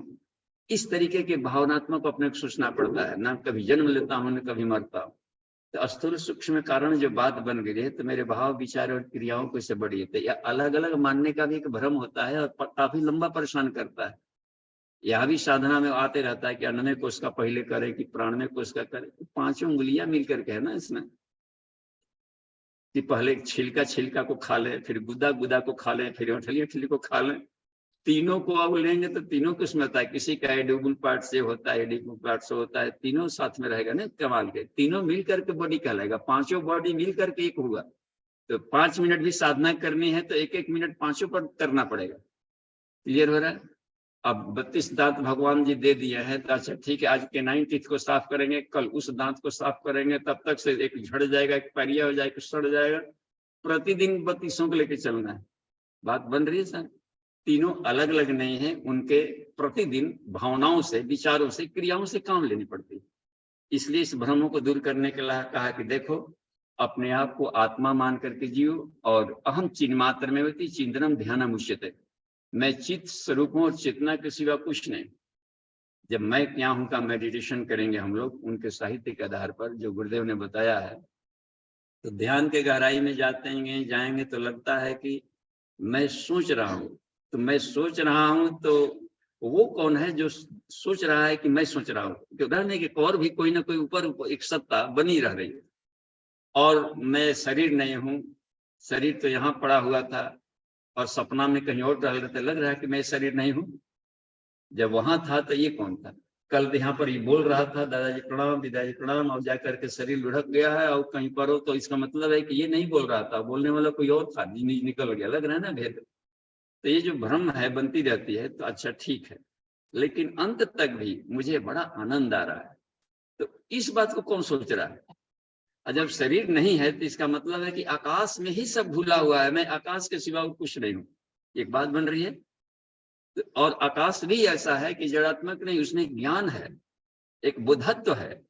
इस तरीके के भावनात्मक अपने को सोचना पड़ता है। ना कभी जन्म लेता हूं, न कभी मरता हूं। तो स्थूल सूक्ष्म कारण जो बात बन गई है, तो मेरे भाव विचार और क्रियाओं को इससे बढ़ी है। यह अलग अलग मानने का भी एक भ्रम होता है और काफी लंबा परेशान करता है। यह भी साधना में आते रहता है कि अन्नमय कोश का पहले करे कि प्राणमय कोश का करे। तो पांचों उंगलियां मिलकर के है ना इसमें, कि पहले छिलका को खा ले, फिर गुदा को खा ले, फिर हठली को खा ले। तीनों को अब लेंगे तो तीनों किस्म होता है। किसी का एडिबल पार्ट से होता है, एडिबल पार्ट से होता है, तीनों साथ में रहेगा ना कमाल के। तीनों मिल करके बॉडी कहलाएगा, पांचों बॉडी मिल करके एक हुआ। तो 5 मिनट भी साधना करनी है तो एक एक मिनट पांचों पर करना पड़ेगा। क्लियर हो रहा है? अब 32 दांत भगवान जी दे दिए हैं, तो अच्छा ठीक है, आज के 9 टीथ को साफ करेंगे, कल उस दांत को साफ करेंगे, तब तक से एक झड़ जाएगा, एक पैरिया हो जाएगा, सड़ जाएगा। प्रतिदिन 32 को लेकर चलना है। बात बन रही है सर? तीनों अलग अलग नहीं है, उनके प्रतिदिन भावनाओं से, विचारों से, क्रियाओं से काम लेनी पड़ती है। इसलिए इस भ्रमों को दूर करने के लिए कहा कि देखो, अपने आप को आत्मा मान करके जियो। और अहम चिन्ह मात्र में होती चिंतनम ध्यानम उच्यते, मैं चित्त स्वरूप हूं और चेतना के सिवा कुछ नहीं। जब मैं क्या हूं का मेडिटेशन करेंगे हम लोग, उनके साहित्य के आधार पर जो गुरुदेव ने बताया है, तो ध्यान के गहराई में जाएंगे तो लगता है कि मैं सोच रहा हूं। तो मैं सोच रहा हूं तो वो कौन है जो सोच रहा है कि मैं सोच रहा हूं? उदाहरण है कि और भी कोई ना कोई ऊपर एक सत्ता बनी रह रही है। और मैं शरीर नहीं हूँ, शरीर तो यहाँ पड़ा हुआ था और सपना में कहीं और टहल रहे थे, लग रहा है कि मैं शरीर नहीं हूँ। जब वहां था तो ये कौन था? कल यहाँ पर ये बोल रहा था दादाजी प्रणाम, पिताजी प्रणाम, और जाकर के शरीर लुढ़क गया है और कहीं पर हो, तो इसका मतलब है कि ये नहीं बोल रहा था, बोलने वाला कोई और था, निकल गया। लग रहा है ना भेद? तो ये जो भ्रम है बनती रहती है, तो अच्छा ठीक है, लेकिन अंत तक भी मुझे बड़ा आनंद आ रहा है। तो इस बात को कौन सोच रहा है? और जब शरीर नहीं है तो इसका मतलब है कि आकाश में ही सब भूला हुआ है, मैं आकाश के सिवा कुछ नहीं हूँ। एक बात बन रही है। और आकाश भी ऐसा है कि जड़ात्मक नहीं, उसमें ज्ञान है, एक बुद्धत्व है,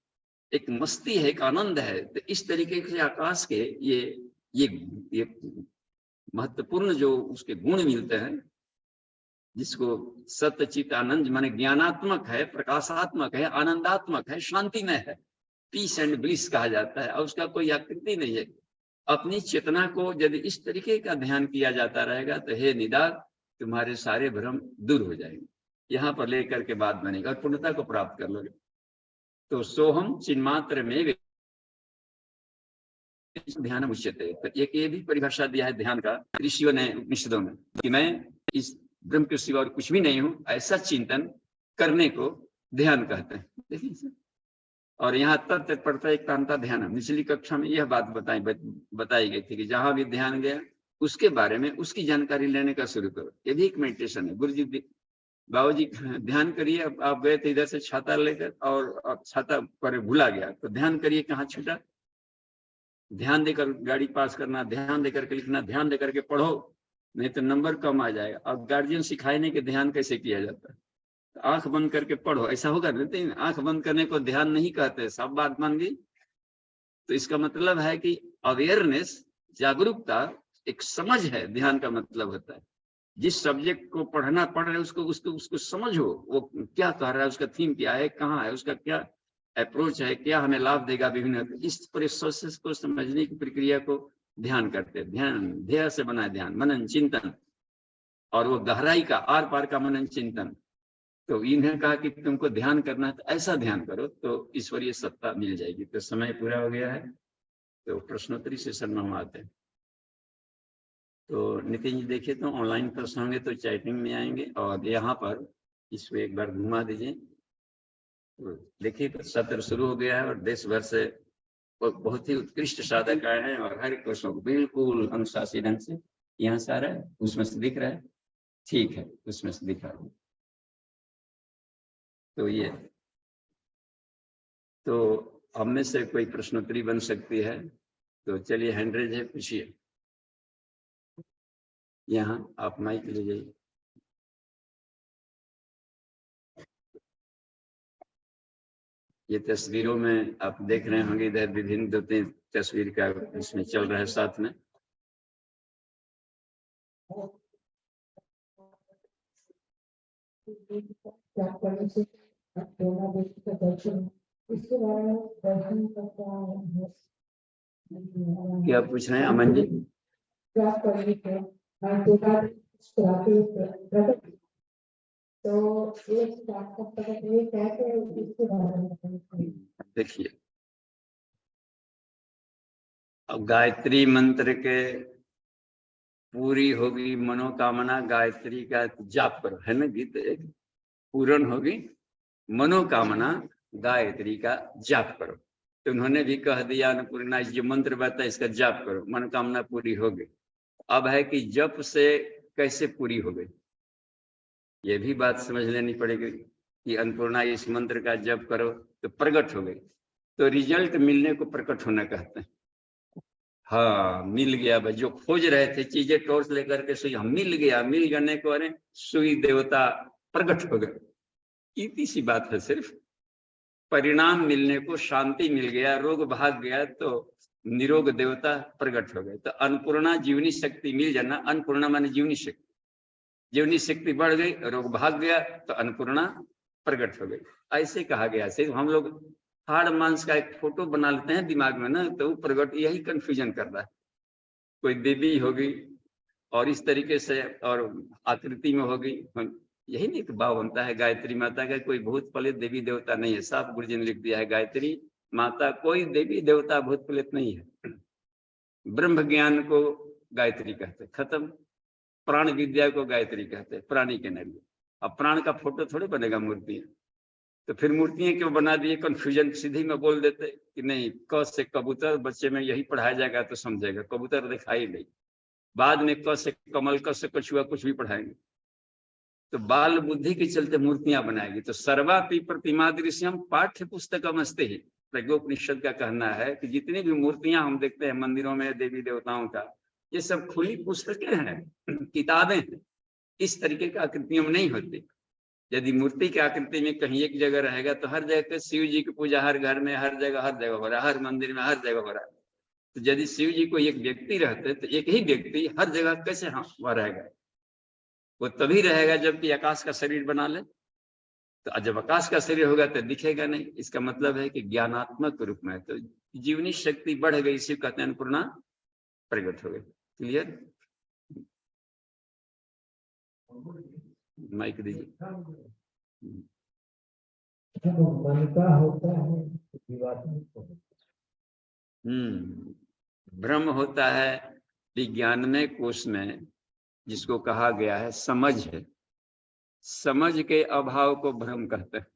एक मस्ती है, एक आनंद है। तो इस तरीके से आकाश के ये महत्वपूर्ण जो उसके गुण मिलते हैं, जिसको सत्य चित आनंद माने ज्ञानात्मक है, प्रकाशात्मक है, आनंदात्मक है, शांतिमय है, पीस एंड ब्लिस कहा जाता है। और उसका कोई आकृति नहीं है। अपनी चेतना को यदि इस तरीके का ध्यान किया जाता रहेगा तो हे निदान, तुम्हारे सारे भ्रम दूर हो जाएंगे। यहाँ पर लेकर के बात बनेगा और पूर्णता को प्राप्त कर लोगे। तो सोहम चिन्मात्र में ध्यान उच्यते। तो एक ये भी परिभाषा दिया है ध्यान का ऋषियों ने उपनिषदों में, कि मैं इस ब्रह्म के सिवा और कुछ भी नहीं हूँ, ऐसा चिंतन करने को ध्यान कहते हैं। देखिए, और यहाँ तत्परता एकांता ध्यान, निचली कक्षा में यह बात बताई गई थी कि जहां भी ध्यान गया उसके बारे में उसकी जानकारी लेने का शुरू करो। ये भी एक मेडिटेशन है। गुरु जी, बाबू जी ध्यान करिए, आप गए थे इधर से छाता लेकर और छाता पर भुला गया, तो ध्यान करिए, कहाँ छूटा? ध्यान देकर गाड़ी पास करना, ध्यान देकर के लिखना, ध्यान देकर के पढ़ो, नहीं तो नंबर कम आ जाएगा। अब गार्जियन सिखाए नहीं कि ध्यान कैसे किया जाता है। तो आंख बंद करके पढ़ो, ऐसा होगा? नहीं, आंख बंद करने को ध्यान नहीं कहते। सब बात मान गई। तो इसका मतलब है कि अवेयरनेस, जागरूकता, एक समझ है, ध्यान का मतलब होता है। जिस सब्जेक्ट को पढ़ना पढ़ रहे उसको उसको उसको समझो, वो क्या कह रहा है, उसका थीम क्या है, कहाँ है, उसका क्या अप्रोच है, क्या हमें लाभ देगा। विभिन्न इस प्रोसेस को समझने की प्रक्रिया को ध्यान करते हैं। ध्यान ध्येय से बना ध्यान, मनन चिंतन, और वो गहराई का, आर पार का मनन चिंतन। तो इन्हें कहा कि तुमको ध्यान करना है तो ऐसा ध्यान करो तो ईश्वरीय सत्ता मिल जाएगी। तो समय पूरा हो गया है, तो प्रश्नोत्तरी सेशन में हम आते हैं। तो नितिन जी देखिए, तो ऑनलाइन प्रश्न होंगे तो चैटिंग में आएंगे, और यहाँ पर इसको एक बार घुमा दीजिए। तो देखिए, तो सत्र शुरू हो गया है और देश भर से बहुत ही उत्कृष्ट साधक आए हैं, और हर क्वेश्चन को बिल्कुल अनुशासित ढंग से यहाँ से आ रहा है, उसमें से दिख रहा है, ठीक है, उसमें से दिखा रहा है। तो ये, तो हम में से कोई प्रश्नोत्तरी बन सकती है, तो चलिए, हैंड रेज है, पूछिए। यहाँ आप माइक ले जाइए। ये तस्वीरों में आप देख रहे होंगे, इधर विभिन्न 2-3 तस्वीर का इसमें चल रहा है साथ में। क्या पूछ रहे हैं अमन जी? देखिए, अब गायत्री मंत्र के पूरी होगी मनोकामना, गायत्री का जाप करो, है ना गीत एक, पूर्ण होगी मनोकामना, गायत्री का जाप करो। तो उन्होंने भी कह दिया, अन्नपूर्णा जो मंत्र बताया इसका जाप करो, मनोकामना पूरी हो गई। अब है कि जप से कैसे पूरी हो गई, ये भी बात समझ लेनी पड़ेगी कि अन्नपूर्णा इस मंत्र का जप करो तो प्रकट हो गई। तो रिजल्ट मिलने को प्रकट होना कहते हैं। हाँ, मिल गया भाई, जो खोज रहे थे चीजें टॉर्च लेकर के सुई, हम मिल गया, मिल जाने को अरे सुई देवता प्रकट हो गए। इतनी सी बात है सिर्फ, परिणाम मिलने को, शांति मिल गया, रोग भाग गया, तो निरोग देवता प्रकट हो गए। तो अन्नपूर्णा जीवनी शक्ति मिल जाना, अन्नपूर्णा माने जीवनी शक्ति, जीवनी शक्ति बढ़ गई, रोग भाग गया, तो अन्नपूर्णा प्रकट हो गई। ऐसे कहा गया। सिर्फ हम लोग हाड़ मांस का एक फोटो बना लेते हैं दिमाग में ना, तो वो प्रकट, यही कंफ्यूजन कर रहा है। कोई देवी होगी और इस तरीके से और आकृति में होगी, यही नहीं तो भाव बनता है। गायत्री माता का कोई भूत फलित देवी देवता नहीं है, साफ गुरु जी ने लिख दिया है। गायत्री माता कोई देवी देवता भूत प्रेत नहीं है। ब्रह्म ज्ञान को गायत्री कहते, खत्म। प्राण विद्या को गायत्री कहते, प्राणी के नरिये। अब प्राण का फोटो थोड़े बनेगा मूर्तियां, तो फिर मूर्तियां क्यों बना दिए? कंफ्यूजन सीधी में बोल देते कि नहीं, क से कबूतर, बच्चे में यही पढ़ाया जाएगा तो समझेगा, कबूतर दिखाई नहीं। बाद में क से कमल, क से कछुआ, कुछ भी पढ़ाएंगे। तो बाल बुद्धि के चलते मूर्तियां बनाएगी। तो सर्वापि प्रतिमा दृश्यम पाठ्य पुस्तकम अस्ति ही, प्रज्ञोपनिषद का कहना है कि जितनी भी मूर्तियां हम देखते हैं मंदिरों में देवी देवताओं का, ये सब खुली पुस्तकें हैं, किताबें हैं। इस तरीके का आकृतियों में नहीं होती। यदि मूर्ति की आकृति में कहीं एक जगह रहेगा तो हर जगह शिव जी की पूजा हर घर में, हर जगह हो रहा है, हर मंदिर में हर जगह हो रहा है। तो यदि शिव जी को एक व्यक्ति रहते तो एक ही व्यक्ति हर जगह कैसे वहां रहेगा? वो तभी रहेगा जबकि आकाश का शरीर बना ले। तो जब आकाश का शरीर होगा तो दिखेगा नहीं। इसका मतलब है कि ज्ञानात्मक रूप में तो जीवनी शक्ति बढ़ गई, शिव कहते हैं अन्नपूर्णा प्रकट हो गई। क्लियर? माइक दीजिए। बनता होता है भ्रम होता है विज्ञानमय कोश में, जिसको कहा गया है समझ है। समझ के अभाव को भ्रम कहते हैं।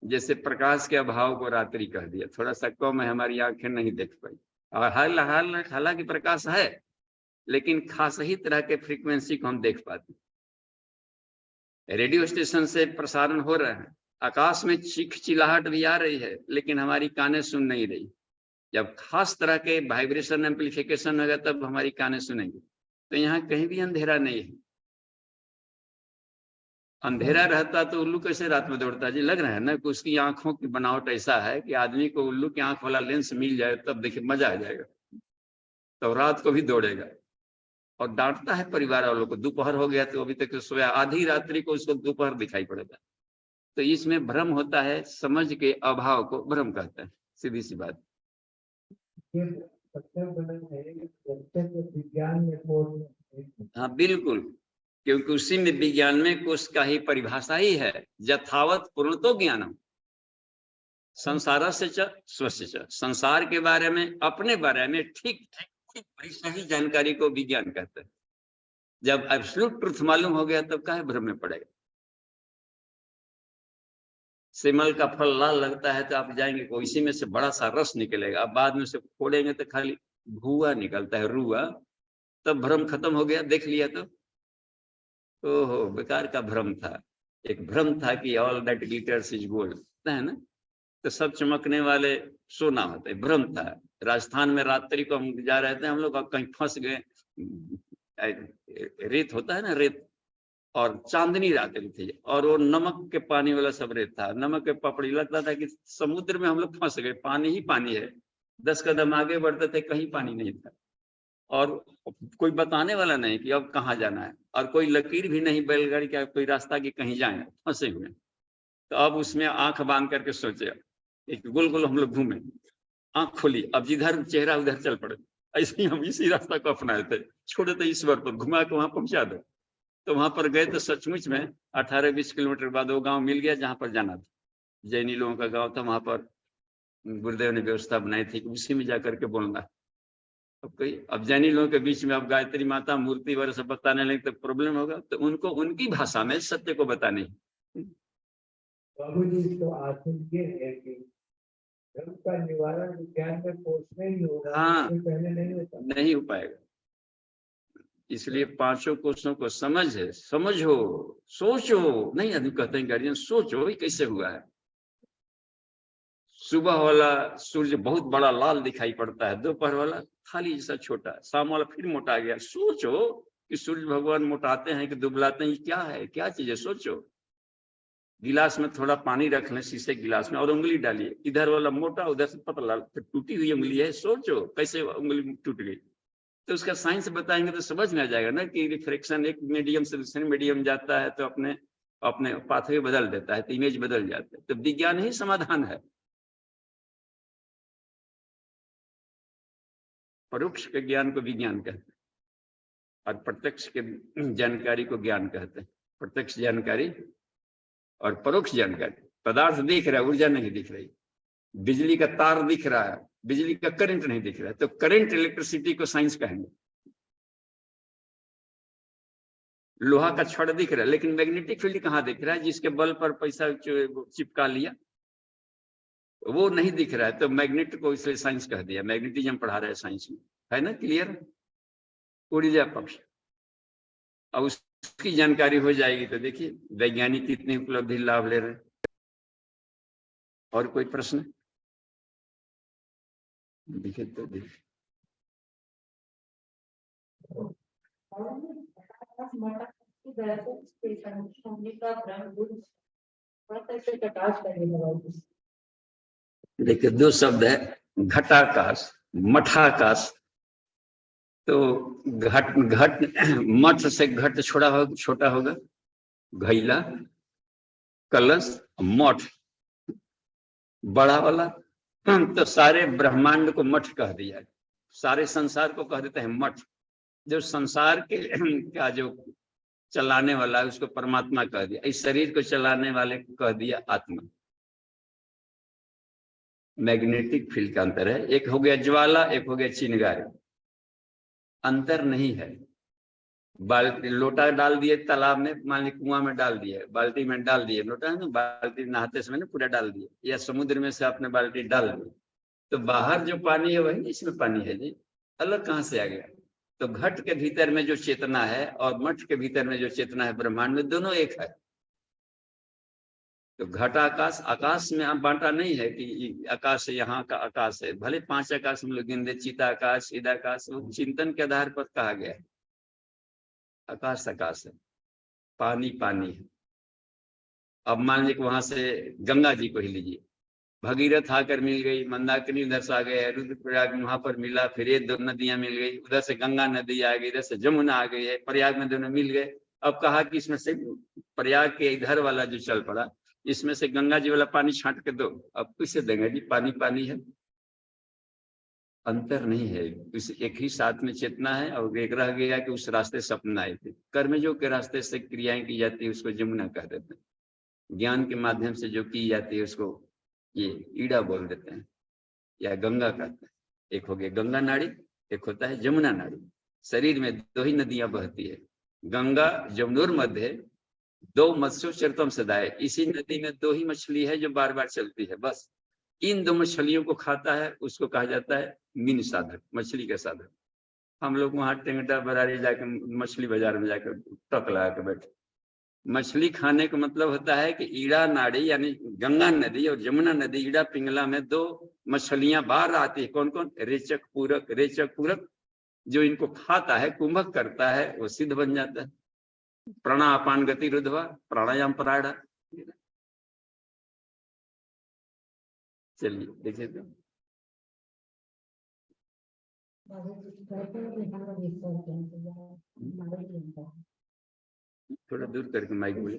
जैसे प्रकाश के अभाव को रात्रि कह दिया, थोड़ा सा कम है, हमारी आंखें नहीं देख पाई। और हालांकि प्रकाश है, लेकिन खास ही तरह के फ्रीक्वेंसी को हम देख पाते। रेडियो स्टेशन से प्रसारण हो रहे हैं, आकाश में चीख चिल्लाहट भी आ रही है, लेकिन हमारी कानें सुन नहीं रही। जब खास तरह के वाइब्रेशन एम्प्लीफिकेशन होगा तब हमारी कानें सुनेंगी। तो यहाँ कहीं भी अंधेरा नहीं है। अंधेरा रहता तो उल्लू कैसे रात में दौड़ता? जी लग रहा है ना कि उसकी आंखों की बनावट ऐसा है कि आदमी को उल्लू की आंख वाला लेंस मिल जाए तब देखिए मजा आ जाएगा, तो रात को भी दौड़ेगा। और डांटता है परिवार वालों को, दोपहर हो गया तो अभी तक सोया, आधी रात्रि को उसको दोपहर दिखाई पड़ेगा। तो इसमें भ्रम होता है, समझ के अभाव को भ्रम कहते हैं, सीधी सी बात। हाँ बिल्कुल, क्योंकि उसी में विज्ञान में कोश का ही परिभाषा ही है, यथावत पूर्णतो ज्ञानम संसार से स्वस्य च। संसार के बारे में, अपने बारे में ठीक बड़ी सही जानकारी को विज्ञान कहते हैं। जब एब्सोल्यूट ट्रुथ मालूम हो गया तब काहे भ्रम में पड़ेगा? सिमल का फल लाल लगता है तो आप जाएंगे को इसी में से बड़ा सा रस निकलेगा, अब बाद में से फोड़ेंगे तो खाली भुआ निकलता है, रुआ। तब भ्रम खत्म हो गया, देख लिया तो ओहो बेकार का भ्रम था। एक भ्रम था कि all that glitters is gold, है ना? तो सब चमकने वाले सोना होते, भ्रम था। राजस्थान में रात्रि को हम जा रहे थे, हम लोग कहीं फंस गए, रेत होता है ना, रेत, और चांदनी रात्रि थी, और वो नमक के पानी वाला सब रेत था, नमक के पपड़ी। लगता था कि समुद्र में हम लोग फंस गए, पानी ही पानी है। 10 कदम आगे बढ़ते थे, कहीं पानी नहीं था, और कोई बताने वाला नहीं कि अब कहाँ जाना है, और कोई लकीर भी नहीं बैलगाड़ी का, कोई रास्ता कि कहीं जाए, फंसे हुए। तो अब उसमें आंख बांध करके सोचे, एक गोल गोल हम लोग घूमे, आंख खोली, अब जिधर चेहरा उधर चल पड़े। ऐसे ही हम इसी रास्ता को अपनाए थे, छोड़े थे ईश्वर पर, घुमा के वहां पहुंचा दो। तो वहां पर गए तो सचमुच में 18-20 किलोमीटर बाद वो गांव मिल गया जहां पर जाना था। जैनी लोगों का गांव था, वहां पर गुरुदेव ने व्यवस्था बनाई थी कि उसी में जाकर के बोलना। अब जैनी लोगों के बीच में अब गायत्री माता मूर्ति वगैरह सब बताने लगे तो प्रॉब्लम होगा, तो उनको उनकी भाषा में सत्य को बताने। बाबू जी, तो आखिर ये है कि भ्रम का निवारण विज्ञान में कोश में ही होगा। हाँ, पहले नहीं होता, नहीं हो पाएगा। इसलिए 5 कोशों को समझो, सोचो। नहीं आदमी कहते हैं गार्जियन सोचो ये कैसे हुआ है। सुबह वाला सूर्य बहुत बड़ा लाल दिखाई पड़ता है, दोपहर वाला खाली जैसा छोटा, शाम वाला फिर मोटा गया। सोचो कि सूर्य भगवान मोटाते हैं कि दुबलाते हैं, क्या है, क्या चीज है, सोचो। गिलास में थोड़ा पानी रख लें, शीशे गिलास में, और उंगली डालिए, इधर वाला मोटा उधर से पतला, फिर टूटी हुई उंगली है, सोचो कैसे उंगली टूट गई। तो उसका साइंस बताएंगे तो समझ में आ जाएगा ना कि रिफ्लेक्शन एक मीडियम से दूसरे मीडियम जाता है तो अपने पाथवे बदल देता है, तो इमेज बदल जाता है। तो विज्ञान ही समाधान है। परोक्ष के ज्ञान को विज्ञान कहते हैं, और प्रत्यक्ष के जानकारी को ज्ञान कहते हैं। प्रत्यक्ष जानकारी और परोक्ष जानकारी, पदार्थ दिख रहा है, ऊर्जा नहीं दिख रही। बिजली का तार दिख रहा है, बिजली का करंट नहीं दिख रहा है, तो करंट इलेक्ट्रिसिटी को साइंस कहेंगे। लोहा का छड़ दिख रहा है, लेकिन मैग्नेटिक फील्ड कहाँ दिख रहा है? जिसके बल पर पैसा चिपका लिया वो नहीं दिख रहा है, तो मैग्नेट को इसलिए साइंस कह दिया। मैग्नेटिज्म पढ़ा रहे हैं साइंस में, है ना? क्लियर? ऊर्जा पक्ष। अब उसकी जानकारी हो जाएगी तो देखिए वैज्ञानिक कितनी उपलब्धि लाभ ले रहे हैं। और कोई प्रश्न? देखिए तो देखिए देखिए दो शब्द है, घटाकाश, मठाकाश। तो घट घट मठ से घट छोटा होगा, घैला, कलश, मठ बड़ा वाला। तो सारे ब्रह्मांड को मठ कह दिया है, सारे संसार को कह देते हैं मठ। जो संसार के का जो चलाने वाला है उसको परमात्मा कह दिया, इस शरीर को चलाने वाले को कह दिया आत्मा। मैग्नेटिक फील्ड का अंतर है, एक हो गया ज्वाला, एक हो गया चिंगारी। अंतर नहीं है। बाल्टी लोटा डाल दिए तालाब में, मान लीजिए कुआं में डाल दिए, बाल्टी में डाल दिए, लोटा है ना, बाल्टी नहाते समय ना पूरा डाल दिए, या समुद्र में से आपने बाल्टी डाल दी, तो बाहर जो पानी है वही इसमें पानी है जी, अलग कहाँ से आ गया? तो घट के भीतर में जो चेतना है और मठ के भीतर में जो चेतना है ब्रह्मांड में, दोनों एक है। तो घटाकाश, आकाश में आप बांटा नहीं है कि आकाश है, यहाँ का आकाश है। भले 5 आकाश हम लोग गिनते, चिताकाश, सीधाकाश, वो चिंतन के आधार पर कहा गया है। आकाश आकाश है, पानी पानी है। अब मान लीजिए वहां से गंगा जी को ही लीजिए, भगीरथ आकर मिल गई, मंदाकिनी उधर से आ गए, रुद्रप्रयाग वहां पर मिला, फिर ये दो नदियां मिल गई, उधर से गंगा नदी आ गई, इधर से जमुना आ गई है, प्रयाग में दोनों मिल गए। अब कहा कि इसमें से प्रयाग के इधर वाला जो चल पड़ा, इसमें से गंगा जी वाला पानी छांट के दो। अब किसे देंगे जी? पानी पानी है, अंतर नहीं है। इस एक ही साथ में चेतना है। और एक रह गया कि उस रास्ते से अपनाए थे, कर्मजों के रास्ते से क्रियाएं की जाती है उसको जमुना कह देते हैं। ज्ञान के माध्यम से जो की जाती है उसको ये ईड़ा बोल देते हैं या गंगा कहते हैं। एक हो गया गंगा नाड़ी, एक होता है जमुना नाड़ी। शरीर में दो ही नदियां बहती है, गंगा जमुनोर मध्य दो मत्स्यो चरतम सदाए। इसी नदी में दो ही मछली है जो बार बार चलती है, बस इन दो मछलियों को खाता है, उसको कहा जाता है मीन साधक, मछली का साधक। हम लोग वहां टेंगटा बरारी जाकर मछली बाजार में जाकर टक लगा के बैठे। मछली खाने का मतलब होता है कि ईड़ा नाड़ी यानी गंगा नदी और जमुना नदी, ईड़ा पिंगला में दो मछलियां बाहर आती है। कौन कौन? रेचक पूरक। रेचक पूरक जो इनको खाता है, कुंभक करता है, वो सिद्ध बन जाता है। प्राणापान गति रुद्धवा, प्राणायाम प्राणा। चलिए देखिए तो थोड़ा दूर करके माइक बोले।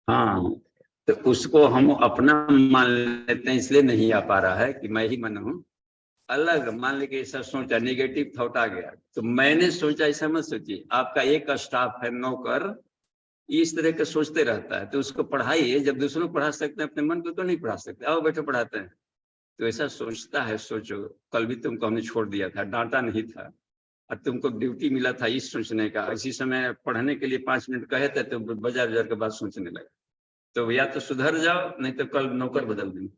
हाँ, तो उसको हम अपना मान लेते हैं, इसलिए नहीं आ पा रहा है कि मैं ही मन हूँ। अलग मान लीजिए ऐसा सोचा, नेगेटिव थॉट आ गया, तो मैंने सोचा, ऐसा मत सोचिए। आपका एक स्टाफ है, नौकर, इस तरह का सोचते रहता है, तो उसको पढ़ाइए। जब दूसरों को पढ़ा सकते हैं, अपने मन को तो नहीं पढ़ा सकते। आओ बैठो पढ़ाते हैं, तो ऐसा सोचता है। सोचो, कल भी तुमको हमने छोड़ दिया था, डांटा नहीं था, और तुमको ड्यूटी मिला था इस सोचने का। इसी समय पढ़ने के लिए 5 मिनट कहे थे, तो बाजार बाजार के बाद सोचने लगे। तो या तो सुधर जाओ, नहीं तो कल नौकर बदल देंगे,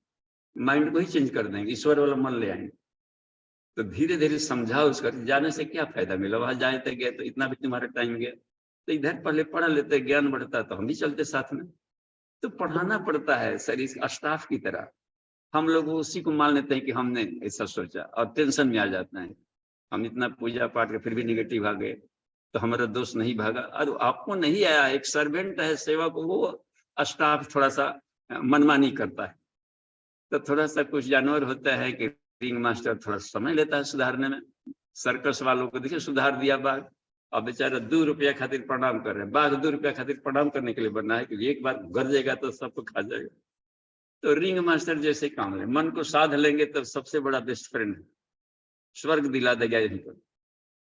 माइंड को ही चेंज कर देंगे, ईश्वर वाला मन ले आएंगे। तो धीरे धीरे समझाओ उसका, जाने से क्या फायदा मिला? वहां जाए तो गए तो इतना भी तुम्हारा टाइम गया, तो इधर पहले पढ़ लेते, ज्ञान बढ़ता, तो हम भी चलते साथ में। तो पढ़ाना पड़ता है शरीर स्टाफ की तरह। हम लोग उसी को मान लेते हैं कि हमने ऐसा सोचा, और टेंशन में आ जाते हैं। हम इतना पूजा पाठ के फिर भी निगेटिव आ गए, तो हमारा दोष नहीं भागा। और आपको नहीं आया, एक सर्वेंट है, सेवक, वो स्टाफ थोड़ा सा मनमानी करता है, तो थोड़ा सा कुछ जानवर होता है कि रिंग मास्टर थोड़ा समय लेता है सुधारने में। सर्कस वालों को देखिए, सुधार दिया बाघ, अब बेचारा 2 रुपया खातिर प्रणाम कर रहे हैं। बाघ 2 रुपया खातिर प्रणाम करने के लिए बनना है, क्योंकि एक बार गरजेगा तो सबको खा जाएगा। तो रिंग मास्टर जैसे काम ले, मन को साध लेंगे तो सबसे बड़ा बेस्ट फ्रेंड है। स्वर्ग दिला देगा यहीं पर।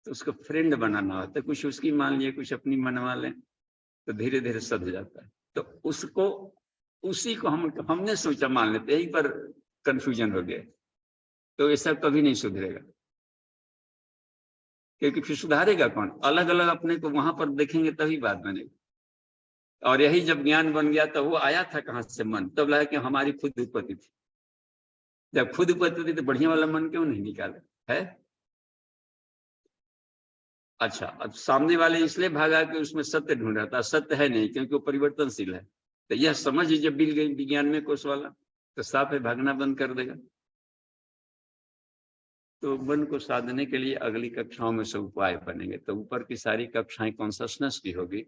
तो उसको फ्रेंड बनाना होता है, कुछ उसकी मान लिए, कुछ अपनी मनवा लें, तो धीरे धीरे सध जाता है। तो उसको, उसी को हमने सोचा मान लेते, यहीं पर कंफ्यूजन हो गया। तो ऐसा कभी नहीं सुधरेगा, क्योंकि फिर सुधारेगा कौन? अलग अलग अपने को वहां पर देखेंगे तभी बात बनेगी। और यही जब ज्ञान बन गया तो वो आया था कहां से? मन। तब लगा कि हमारी खुद उत्पत्ति थी। जब खुद उत्पत्ति थी तो बढ़िया वाला मन क्यों नहीं निकाला है? अच्छा, अब सामने वाले इसलिए भागा कि उसमें सत्य ढूंढ रहा था, सत्य है नहीं, क्योंकि वो परिवर्तनशील है। तो यह समझ जब मिल गई विज्ञान में कोष वाला, तो साफ है भागना बंद कर देगा। तो मन को साधने के लिए अगली कक्षाओं में से उपाय बनेंगे। तो ऊपर की सारी कक्षाएं कॉन्शसनेस की होगी,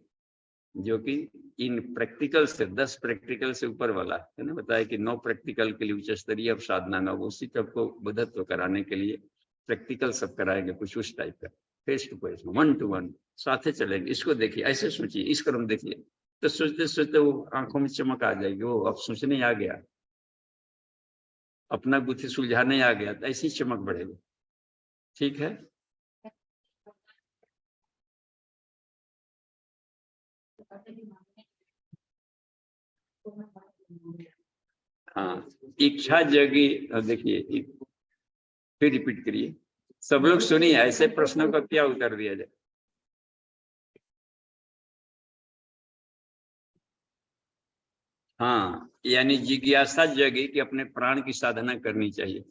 जो कि इन प्रैक्टिकल से 10 प्रैक्टिकल से ऊपर वाला है ना, बताया कि 9 प्रैक्टिकल के लिए उच्च स्तरीय अब साधना न, उसी तब को बुद्धत्व कराने के लिए प्रैक्टिकल सब कराएंगे, कुछ उस टाइप का, फेस टू फेस, 1 to 1 साथे चलेंगे। इसको देखिए, ऐसे सोचिए, इस क्रम देखिए, तो सोचते सोचते वो आंखों में चमक आ जाएगी, वो अब सोचने आ गया, अपना बुद्धि सुलझाने आ गया, तो ऐसी चमक बढ़ेगी। ठीक है, हाँ, इच्छा जगी। देखिए फिर रिपीट करिए, सब लोग सुनिए, ऐसे प्रश्नों का क्या उत्तर दिया जाए। हाँ, यानी जिज्ञासा जगी कि अपने प्राण की साधना करनी चाहिए।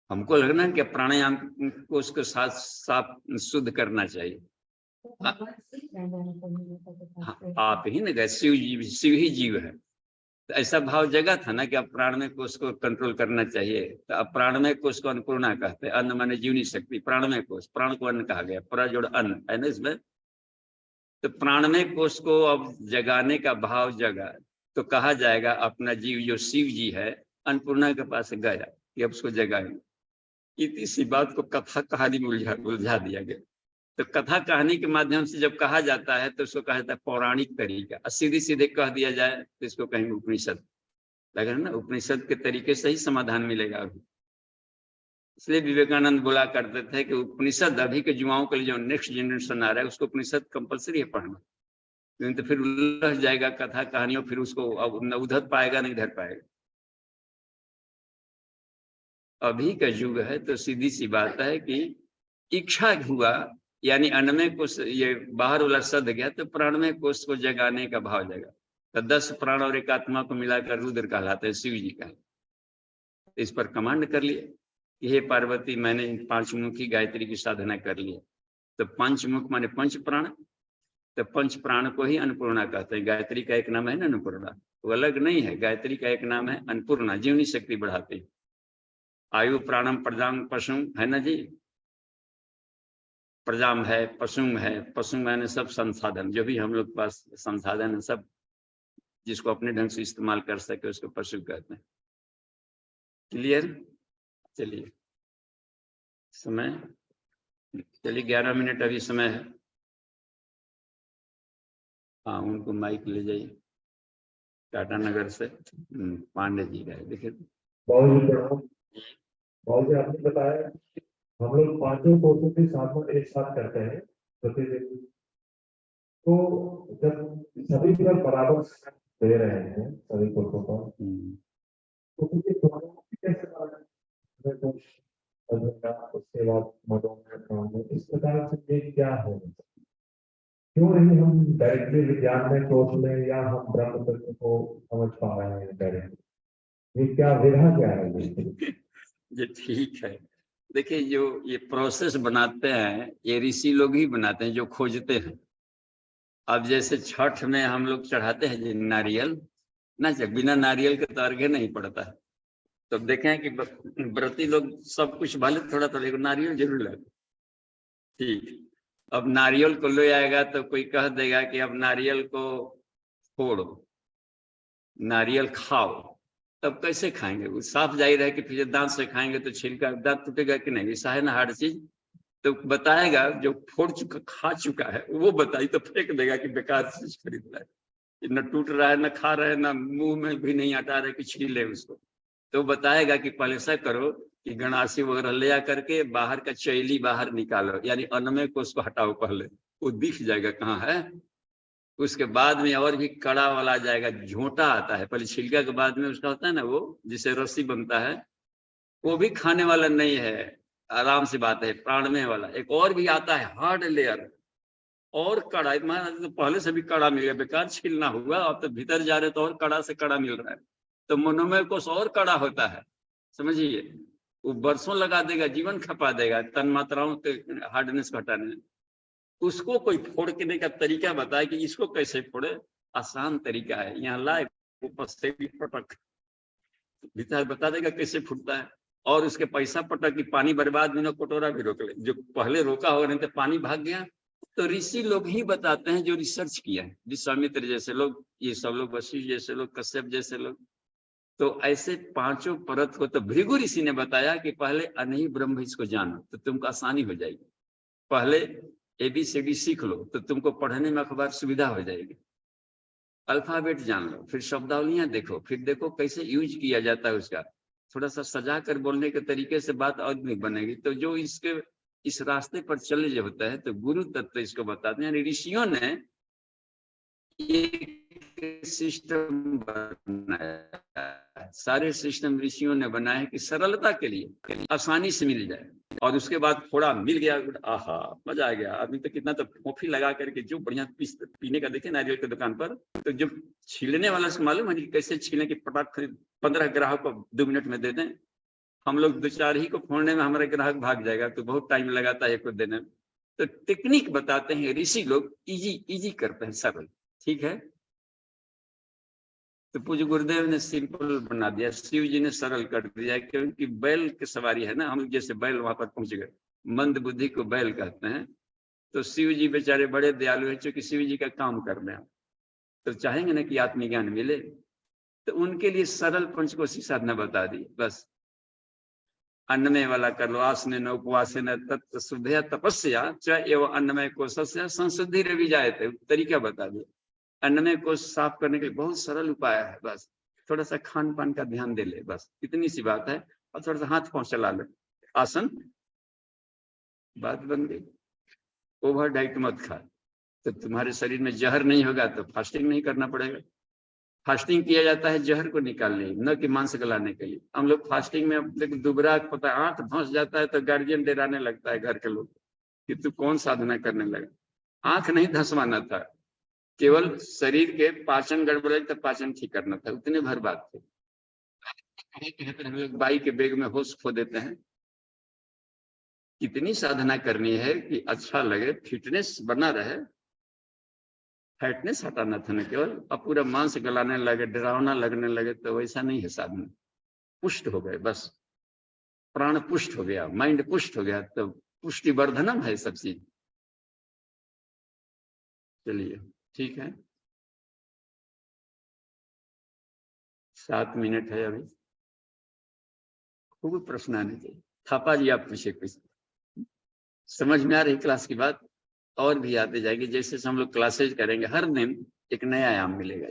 हमको लगना कि प्राणायाम को उसके साथ साफ शुद्ध करना चाहिए। आप ही न गए, शिव ही जीव है। तो ऐसा भाव जगा था ना कि अब प्राणमय कोष को कंट्रोल करना चाहिए। तो अब प्राणमय कोष को अन्नपूर्णा कहते हैं। अन्न माने जीवनी शक्ति, प्राणमय कोष, प्राण को अन्न कहा गया, प्र जोड़ अन्न है ना इसमें। तो प्राणमय कोष को अब जगाने का भाव जगा, तो कहा जाएगा अपना जीव जो शिव जी है अन्नपूर्णा के पास गया कि अब उसको जगाएंगे। इतनी सी बात को कथा कहानी में उलझा दिया गया। तो कथा कहानी के माध्यम से जब कहा जाता है तो उसको कहा जाता है पौराणिक तरीका। और सीधे सीधे कह दिया जाए तो इसको कहेंगे उपनिषद। लग रहा है ना, उपनिषद के तरीके से ही समाधान मिलेगा अभी। इसलिए विवेकानंद बोला करते थे कि उपनिषद अभी के युवाओं के लिए, जो नेक्स्ट जनरेशन आ रहा है, उसको उपनिषद कंपलसरी है पढ़ना, नहीं तो फिर उलझ जाएगा कथा कहानियों, फिर उसको अब न उधर पाएगा नहीं इधर पाएगा। अभी का युग है तो सीधी सी बात है कि इच्छा हुआ, यानी अन्नमय कोष ये बाहर वाला सद गया, तो प्राणमय कोष को जगाने का भाव जगा। तो 10 प्राण और एक आत्मा को मिलाकर रुद्र कहलाते हैं, शिव जी का। इस पर कमांड कर लिए कि हे पार्वती, मैंने 5 मुखी गायत्री की साधना कर ली है। तो पंचमुख माने 5 प्राण, तो 5 प्राण को ही अन्नपूर्णा कहते हैं। गायत्री का एक नाम है ना अन्नपूर्णा, वो अलग नहीं है। गायत्री का एक नाम है अन्नपूर्णा, जीवनी शक्ति बढ़ाती है। आयु प्राणम प्रजाम पशुम है ना जी, प्रजाम है, पशुम है, पशु मैंने सब संसाधन, जो भी हम लोग के पास संसाधन है सब, जिसको अपने ढंग से इस्तेमाल कर सके उसको पशु कहते हैं। क्लियर? चलिए, समय, चलिए 11 मिनट अभी समय है। हाँ, उनको माइक ले जाइए, टाटा नगर से पांडे जी का है, देखिए। बहुत जी आपने बताया हम लोग 5 कोर्सों की साधना एक साथ करते हैं प्रतिदिन। तो जब सभी पर बराबर दे रहे हैं सभी कोर्सों पर, तो मुझे कैसे उसके बाद मदों इस प्रकार से ये क्या है? क्यों नहीं हम डायरेक्टली विज्ञान में कोर्स में, या हम ब्रह्म तत्व को समझ पा रहे हैं डायरेक्टली? ये क्या विधा क्या है? ये ठीक है। देखिए, जो ये प्रोसेस बनाते हैं ये ऋषि लोग ही बनाते हैं, जो खोजते हैं। अब जैसे छठ में हम लोग चढ़ाते हैं नारियल ना, जब बिना नारियल के तो अर्घ्य नहीं पड़ता है। तो देखें कि व्रती लोग सब कुछ भले थोड़ा थोड़ा नारियल जरूर लगे। ठीक, अब नारियल को ले आएगा तो कोई कह देगा कि अब नारियल को फोड़ो, नारियल खाओ। तब कैसे खाएंगे? वो साफ जाहिर है कि फिर दांत से खाएंगे तो छिलका दांत टूटेगा कि नहीं, ऐसा है ना हर चीज। तो बताएगा जो फोड़ चुका खा चुका है वो बताई, तो फेंक देगा कि बेकार चीज खरीद रहा है, न टूट रहा है, न खा रहे, न मुंह में भी नहीं हटा रहे कि छीले उसको। तो बताएगा कि पहले ऐसा करो कि गणासी वगैरह ले आ करके बाहर का चैली बाहर निकालो, यानी अन्नमय कोश को हटाओ, पहले वो दिख जाएगा कहाँ है। उसके बाद में और भी कड़ा वाला आ जाएगा, झोंटा आता है, पहले छिलका के बाद में उसका होता है ना वो जिसे रस्सी बनता है, वो भी खाने वाला नहीं है, आराम से बात है, प्राणमय वाला। एक और भी आता है हार्ड लेयर, और कड़ा, तो पहले से भी कड़ा मिल गया, बेकार छीलना हुआ, अब तो भीतर जा रहे तो और कड़ा से कड़ा मिल रहा है। तो मनोमय कोश और कड़ा होता है, समझिए, वो बरसों लगा देगा, जीवन खपा देगा तन मात्राओं के हार्डनेस घटाने में। उसको कोई फोड़ के का तरीका बताए कि इसको कैसे फोड़े, आसान तरीका है, यहाँ लाए ऊपर से पटक, भीतर बता देगा कैसे फूटता है। और उसके पैसा पटक की पानी बर्बाद बिना कटोरा भी रोक ले, जो पहले रोका होगा नहीं तो पानी भाग गया। तो ऋषि लोग ही बताते हैं जो रिसर्च किया है, विश्वामित्र जैसे लोग, ये सब लोग, वशिष्ठ जैसे लोग, कश्यप जैसे लोग। तो ऐसे पांचों परत को तो भृगु ऋषि ने बताया कि पहले अनही ब्रह्म इसको जानो तो तुमको आसानी हो जाएगी, पहले ABCD सीख लो तो तुमको पढ़ने में अखबार सुविधा हो जाएगी, अल्फाबेट जान लो, फिर शब्दावलियां देखो, फिर देखो कैसे यूज किया जाता है उसका, थोड़ा सा सजा कर बोलने के तरीके से बात और नहीं बनेगी। तो जो इसके इस रास्ते पर चले जो होता है, तो गुरु तत्व इसको बताते हैं। ऋषियों ने एक सिस्टम बनाया, सारे सिस्टम ऋषियों ने बनाए कि सरलता के लिए आसानी से मिल जाए, और उसके बाद थोड़ा मिल गया, आहा मजा आ गया। अभी तो कितना तो कॉफी लगा करके जो बढ़िया पीने का देखे नारियल की दुकान पर, तो जो छीलने वाला उसको मालूम है कि कैसे छीलने की, पटाख 15 ग्राहक को 2 मिनट में दे दें। हम लोग 2-4 ही को फोड़ने में हमारा ग्राहक भाग जाएगा, तो बहुत टाइम लगाता है एक को देने में। तो टेक्निक बताते हैं ऋषि लोग, इजी करते हैं, सरल, ठीक है। तो पूज्य गुरुदेव ने सिंपल बना दिया, शिव जी ने सरल कर दिया, क्योंकि बैल की सवारी है ना, हम जैसे बैल वहां पर पहुंच गए, मंद बुद्धि को बैल कहते हैं। तो शिव जी बेचारे बड़े दयालु है, क्योंकि शिव जी का काम कर रहे हैं, तो चाहेंगे ना कि आत्मज्ञान मिले, तो उनके लिए सरल पंचकोशी साधना बता दी, बस अन्नमय वाला कर लो, आसनेन उपवासेन तत् शुद्धया तपस्या च एवं अन्नमय कोशस्य संशुद्धि रवि जायते, तरीका बता दिया। अन्नमय कोश साफ करने के लिए बहुत सरल उपाय है, बस थोड़ा सा खान पान का ध्यान दे ले, बस इतनी सी बात है, और थोड़ा सा हाथ पांव चला ले, आसन, बात बन गई। ओवर डाइट मत खा, तो तुम्हारे शरीर में जहर नहीं होगा तो फास्टिंग नहीं करना पड़ेगा। फास्टिंग किया जाता है जहर को निकालने, न कि मांस गलाने के लिए। हम लोग फास्टिंग में दुबरा पता आंख धंस जाता है तो गार्जियन डराने लगता है, घर के लोग, कि तू कौन साधना करने लगा। आंख नहीं धंसवाना था, केवल शरीर के पाचन गड़बड़े तो पाचन ठीक करना था, उतने भर बात थी। हम लोग बाई के बेग में होश खो देते हैं। कितनी साधना करनी है कि अच्छा लगे, फिटनेस बना रहे, फैटनेस हटाना था न केवल। अब पूरा मांस गलाने लगे, डरावना लगने लगे, तो वैसा नहीं है साधना। पुष्ट हो गए, बस प्राण पुष्ट हो गया, माइंड पुष्ट हो गया, तो पुष्टि वर्धनम है सब चीज। चलिए ठीक है, 7 मिनट है अभी, खूब प्रश्न आने चाहिए। थापा जी आप पूछे कुछ, समझ में आ रही क्लास की बात, और भी आते जाएगी। जैसे हम लोग क्लासेज करेंगे, हर दिन एक नया आयाम मिलेगा।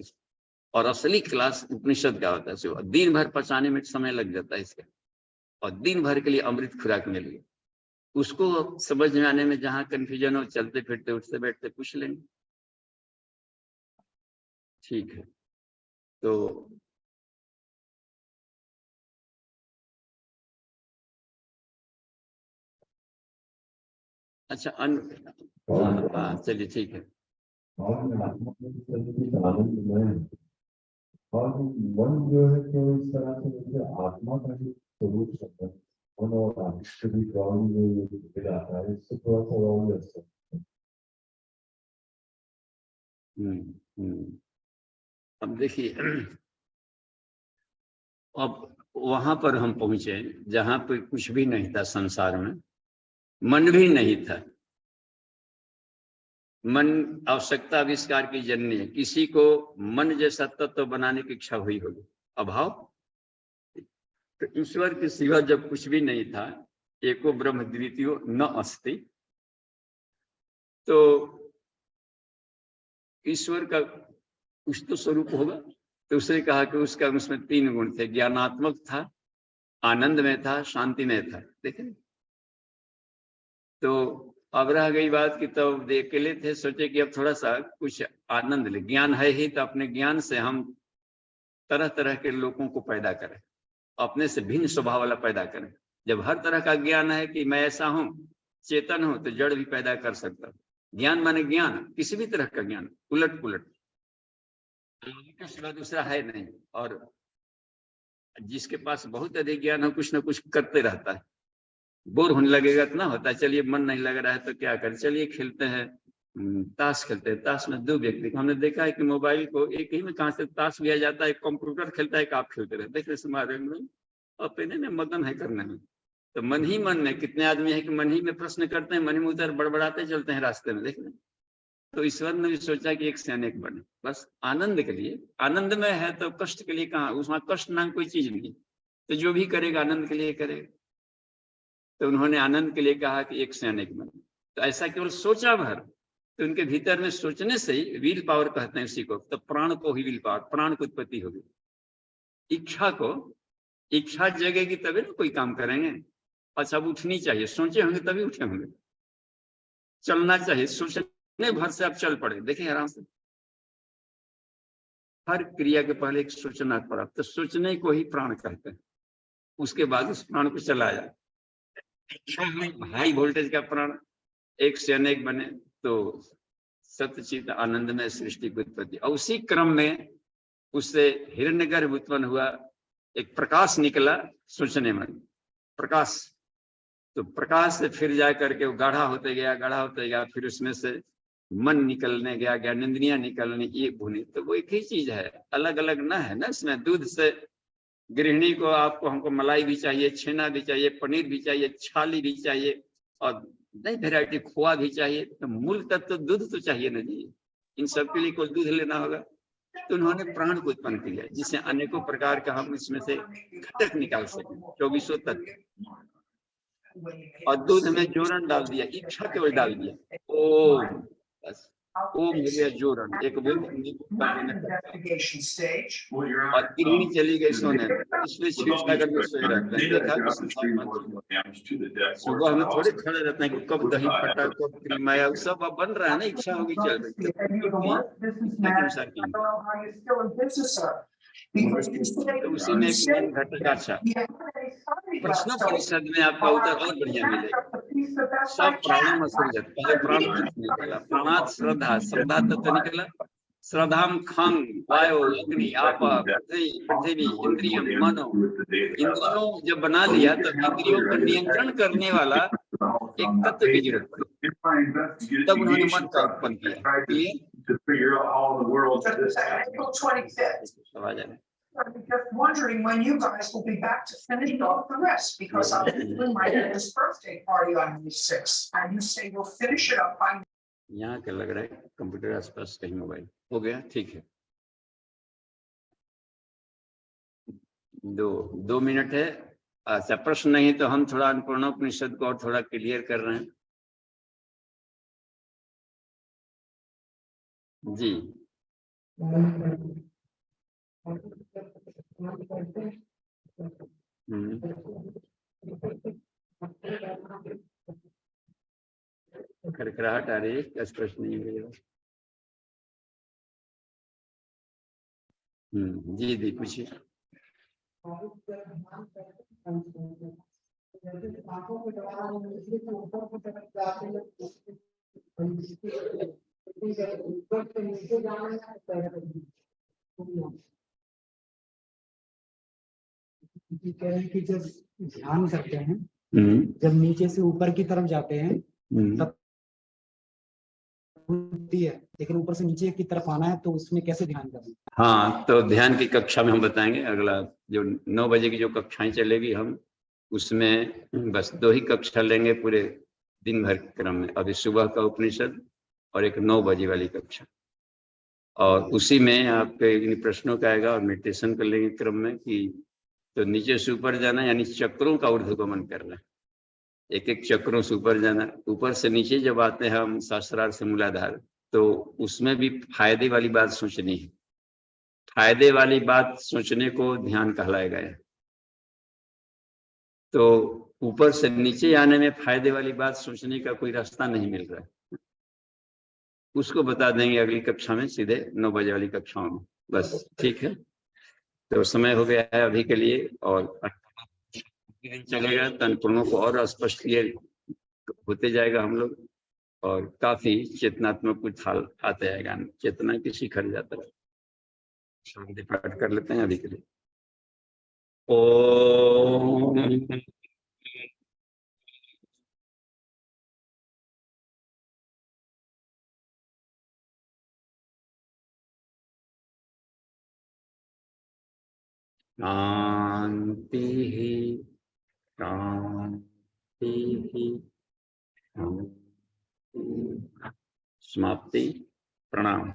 और असली क्लास उपनिषद का होता है, सुबह दिन भर पचाने में समय लग जाता है इसका, और दिन भर के लिए अमृत खुराक मिल गई। उसको समझ में आने में जहां कंफ्यूजन हो, चलते फिरते उठते बैठते पूछ लेंगे, ठीक है। तो अच्छा हाँ चलिए ठीक है। और मन जो है कि इस तरह से मुझे आत्मा का ही स्वरूप सकता है, और कभी ड्राइंग में जाता है, इससे थोड़ा सा और लग सकता है। अब देखिए, अब वहां पर हम पहुंचे जहां पर कुछ भी नहीं था संसार में, मन भी नहीं था। मन आवश्यकता आविष्कार की जननी है, किसी को मन जैसा तत्व बनाने की इच्छा हुई होगी, अभाव। तो ईश्वर के सिवा जब कुछ भी नहीं था, एको ब्रह्म द्वितीयो न अस्ति, तो ईश्वर का कुछ तो स्वरूप होगा। तो उसने कहा कि उसका उसमें 3 गुण थे, ज्ञानात्मक था, आनंद में था, शांति में था। देखें, तो अब रह गई बात कि तब अकेले थे, सोचे कि अब थोड़ा सा कुछ आनंद ले, ज्ञान है ही तो अपने ज्ञान से हम तरह तरह के लोगों को पैदा करें, अपने से भिन्न स्वभाव वाला पैदा करें। जब हर तरह का ज्ञान है कि मैं ऐसा हूं, चेतन हूं, तो जड़ भी पैदा कर सकता हूं। ज्ञान माने ज्ञान, किसी भी तरह का ज्ञान, उलट पुलट का सिवा दूसरा है नहीं। और जिसके पास बहुत अधिक ज्ञान हो, कुछ ना कुछ करते रहता है। बोर होने लगेगा तो ना होता है, चलिए मन नहीं लग रहा है तो क्या करें, चलिए खेलते हैं, ताश खेलते हैं। ताश में 2 व्यक्ति, हमने देखा है कि मोबाइल को एक ही में कहां से ताश भी आ जाता है, कंप्यूटर खेलता है कि आप खेलते रहते, देख रहे अपने में मगन है करने में। तो मन ही मन में कितने आदमी है कि मन ही में प्रश्न करते हैं, मन ही में उधर बड़बड़ाते चलते हैं रास्ते में, देख रहे। तो ईश्वर ने भी सोचा कि एक से अनेक बने, बस आनंद के लिए। आनंद में है तो कष्ट के लिए कहाँ, उसमें कष्ट नाम कोई चीज नहीं। तो जो भी करेगा आनंद के लिए करेगा। तो उन्होंने आनंद के लिए कहा कि एक से अनेक बने। तो ऐसा केवल सोचा भर, तो उनके भीतर में सोचने से ही विल पावर कहते हैं उसी को, तो प्राण को ही विल पावर, प्राण की उत्पत्ति होगी। इच्छा को, इच्छा जगेगी तभी ना कोई काम करेंगे। अच्छा, अब उठनी चाहिए, सोचे होंगे तभी उठे होंगे। चलना चाहिए, सोचने भर से आप चल पड़े, देखिए आराम से। हर क्रिया के पहले एक सोचना पड़ा, तो सोचने को ही प्राण कहते हैं। उसके बाद उस प्राण को चलाया। इच्छा में हाई वोल्टेज का प्राण, एक से अनेक बने तो सत्यचित आनंद में सृष्टि की उत्पत्ति। और उसी क्रम में उससे हिरण्यगर्भ उत्पन्न हुआ, एक प्रकाश निकला सोचने में, प्रकाश। तो प्रकाश से फिर जा करके वो गाढ़ा होते गया, गाढ़ा होते गया, फिर उसमें से मन निकलने गया, ज्ञानेंद्रियां निकलने, ये भूनी। तो वो एक ही चीज है, अलग अलग ना है ना। इसमें दूध से गृहिणी को, आपको, हमको मलाई भी चाहिए, छेना भी चाहिए, पनीर भी चाहिए, छाली भी चाहिए, और नई वेरायटी खोआ भी चाहिए। तो मूल तत्व तो दूध तो चाहिए ना जी। इन सब के लिए कोई दूध लेना होगा। तो उन्होंने प्राण को उत्पन्न किया, जिससे अनेकों प्रकार का हम इसमें से घटक निकाल सकें, 2400 तत्व। और दूध में जोरन डाल दिया, इच्छा केवल डाल दिया, ओ बस ओम हो गया जोरन, एक और गृहिणी चली गई सोने, इसलिए छींटा करके सोए रहते हैं। देखा सुबह हमें थोड़े खड़े रहते हैं कि कब दही फटा, कब क्रीम आया, सब अब बन रहा है ना, इच्छा होगी चल रही है। तो उसी में एक मन घटक। अच्छा, प्रश्न परिषद में आपका उत्तर और बढ़िया मिलेगा। सब प्राणों में सृजत, पहले प्राण निकला, प्राणात श्रद्धा, श्रद्धा तत्व निकला। श्रद्धाम खंग वायु अग्नि आप पृथ्वी इंद्रियम मनो। इंद्रियों जब बना लिया तो इंद्रियों पर नियंत्रण करने वाला एक तत्व की जरूरत पड़ी, तब उन्होंने मन का उत्पन्न किया। I'm just wondering when you guys will be back to finish off the rest, because I'll be doing my this birthday party on May 6th, and you say we'll finish it up by. यहाँ क्या लग रहा है, computer आसपास कहीं mobile हो गया, ठीक है। 2 मिनट है। अच्छा, प्रश्न नहीं तो हम थोड़ा अन्नपूर्णोपनिषद को और थोड़ा क्लियर कर रहे हैं जी। खड़खड़ाहट आ रही है, स्पष्ट नहीं हो रहा। जी दी पूछिए। कह रहे हैं कि जब ध्यान करते हैं, जब नीचे से ऊपर की तरफ जाते हैं तब होती है, लेकिन ऊपर से नीचे की तरफ आना है तो उसमें कैसे ध्यान करना? हाँ, तो ध्यान की कक्षा में हम बताएंगे। अगला जो 9 बजे की जो कक्षाएं चलेगी, हम उसमें बस 2 ही कक्षा लेंगे पूरे दिन भर क्रम में। अभी सुबह का उपनिषद और एक 9 बजे वाली कक्षा, और उसी में आपके प्रश्नों का आएगा और मेडिटेशन कर लेंगे क्रम में कि तो नीचे से ऊपर जाना, यानी चक्रों का ऊर्ध्वगमन करना, एक एक चक्रों से ऊपर जाना। ऊपर से नीचे जब आते हैं हम सहस्रार से मूलाधार, तो उसमें भी फायदे वाली बात सोचनी है। फायदे वाली बात सोचने को ध्यान कहलाएगा। तो ऊपर से नीचे आने में फायदे वाली बात सोचने का कोई रास्ता नहीं मिल रहा है। उसको बता देंगे अगली कक्षा में, सीधे 9 बजे वाली कक्षाओं में। बस ठीक है, तो समय हो गया है अभी के लिए। और दिन चलेगा तो अन्नपूर्णों को और स्पष्ट क्लियर होते जाएगा हम लोग, और काफी चेतनात्मक उछाल आते जाएगा, चेतना की शिखर जाता है। शांति पाठ कर लेते हैं अभी के लिए। ओम शांति शांति शांति। समाप्ति। प्रणाम।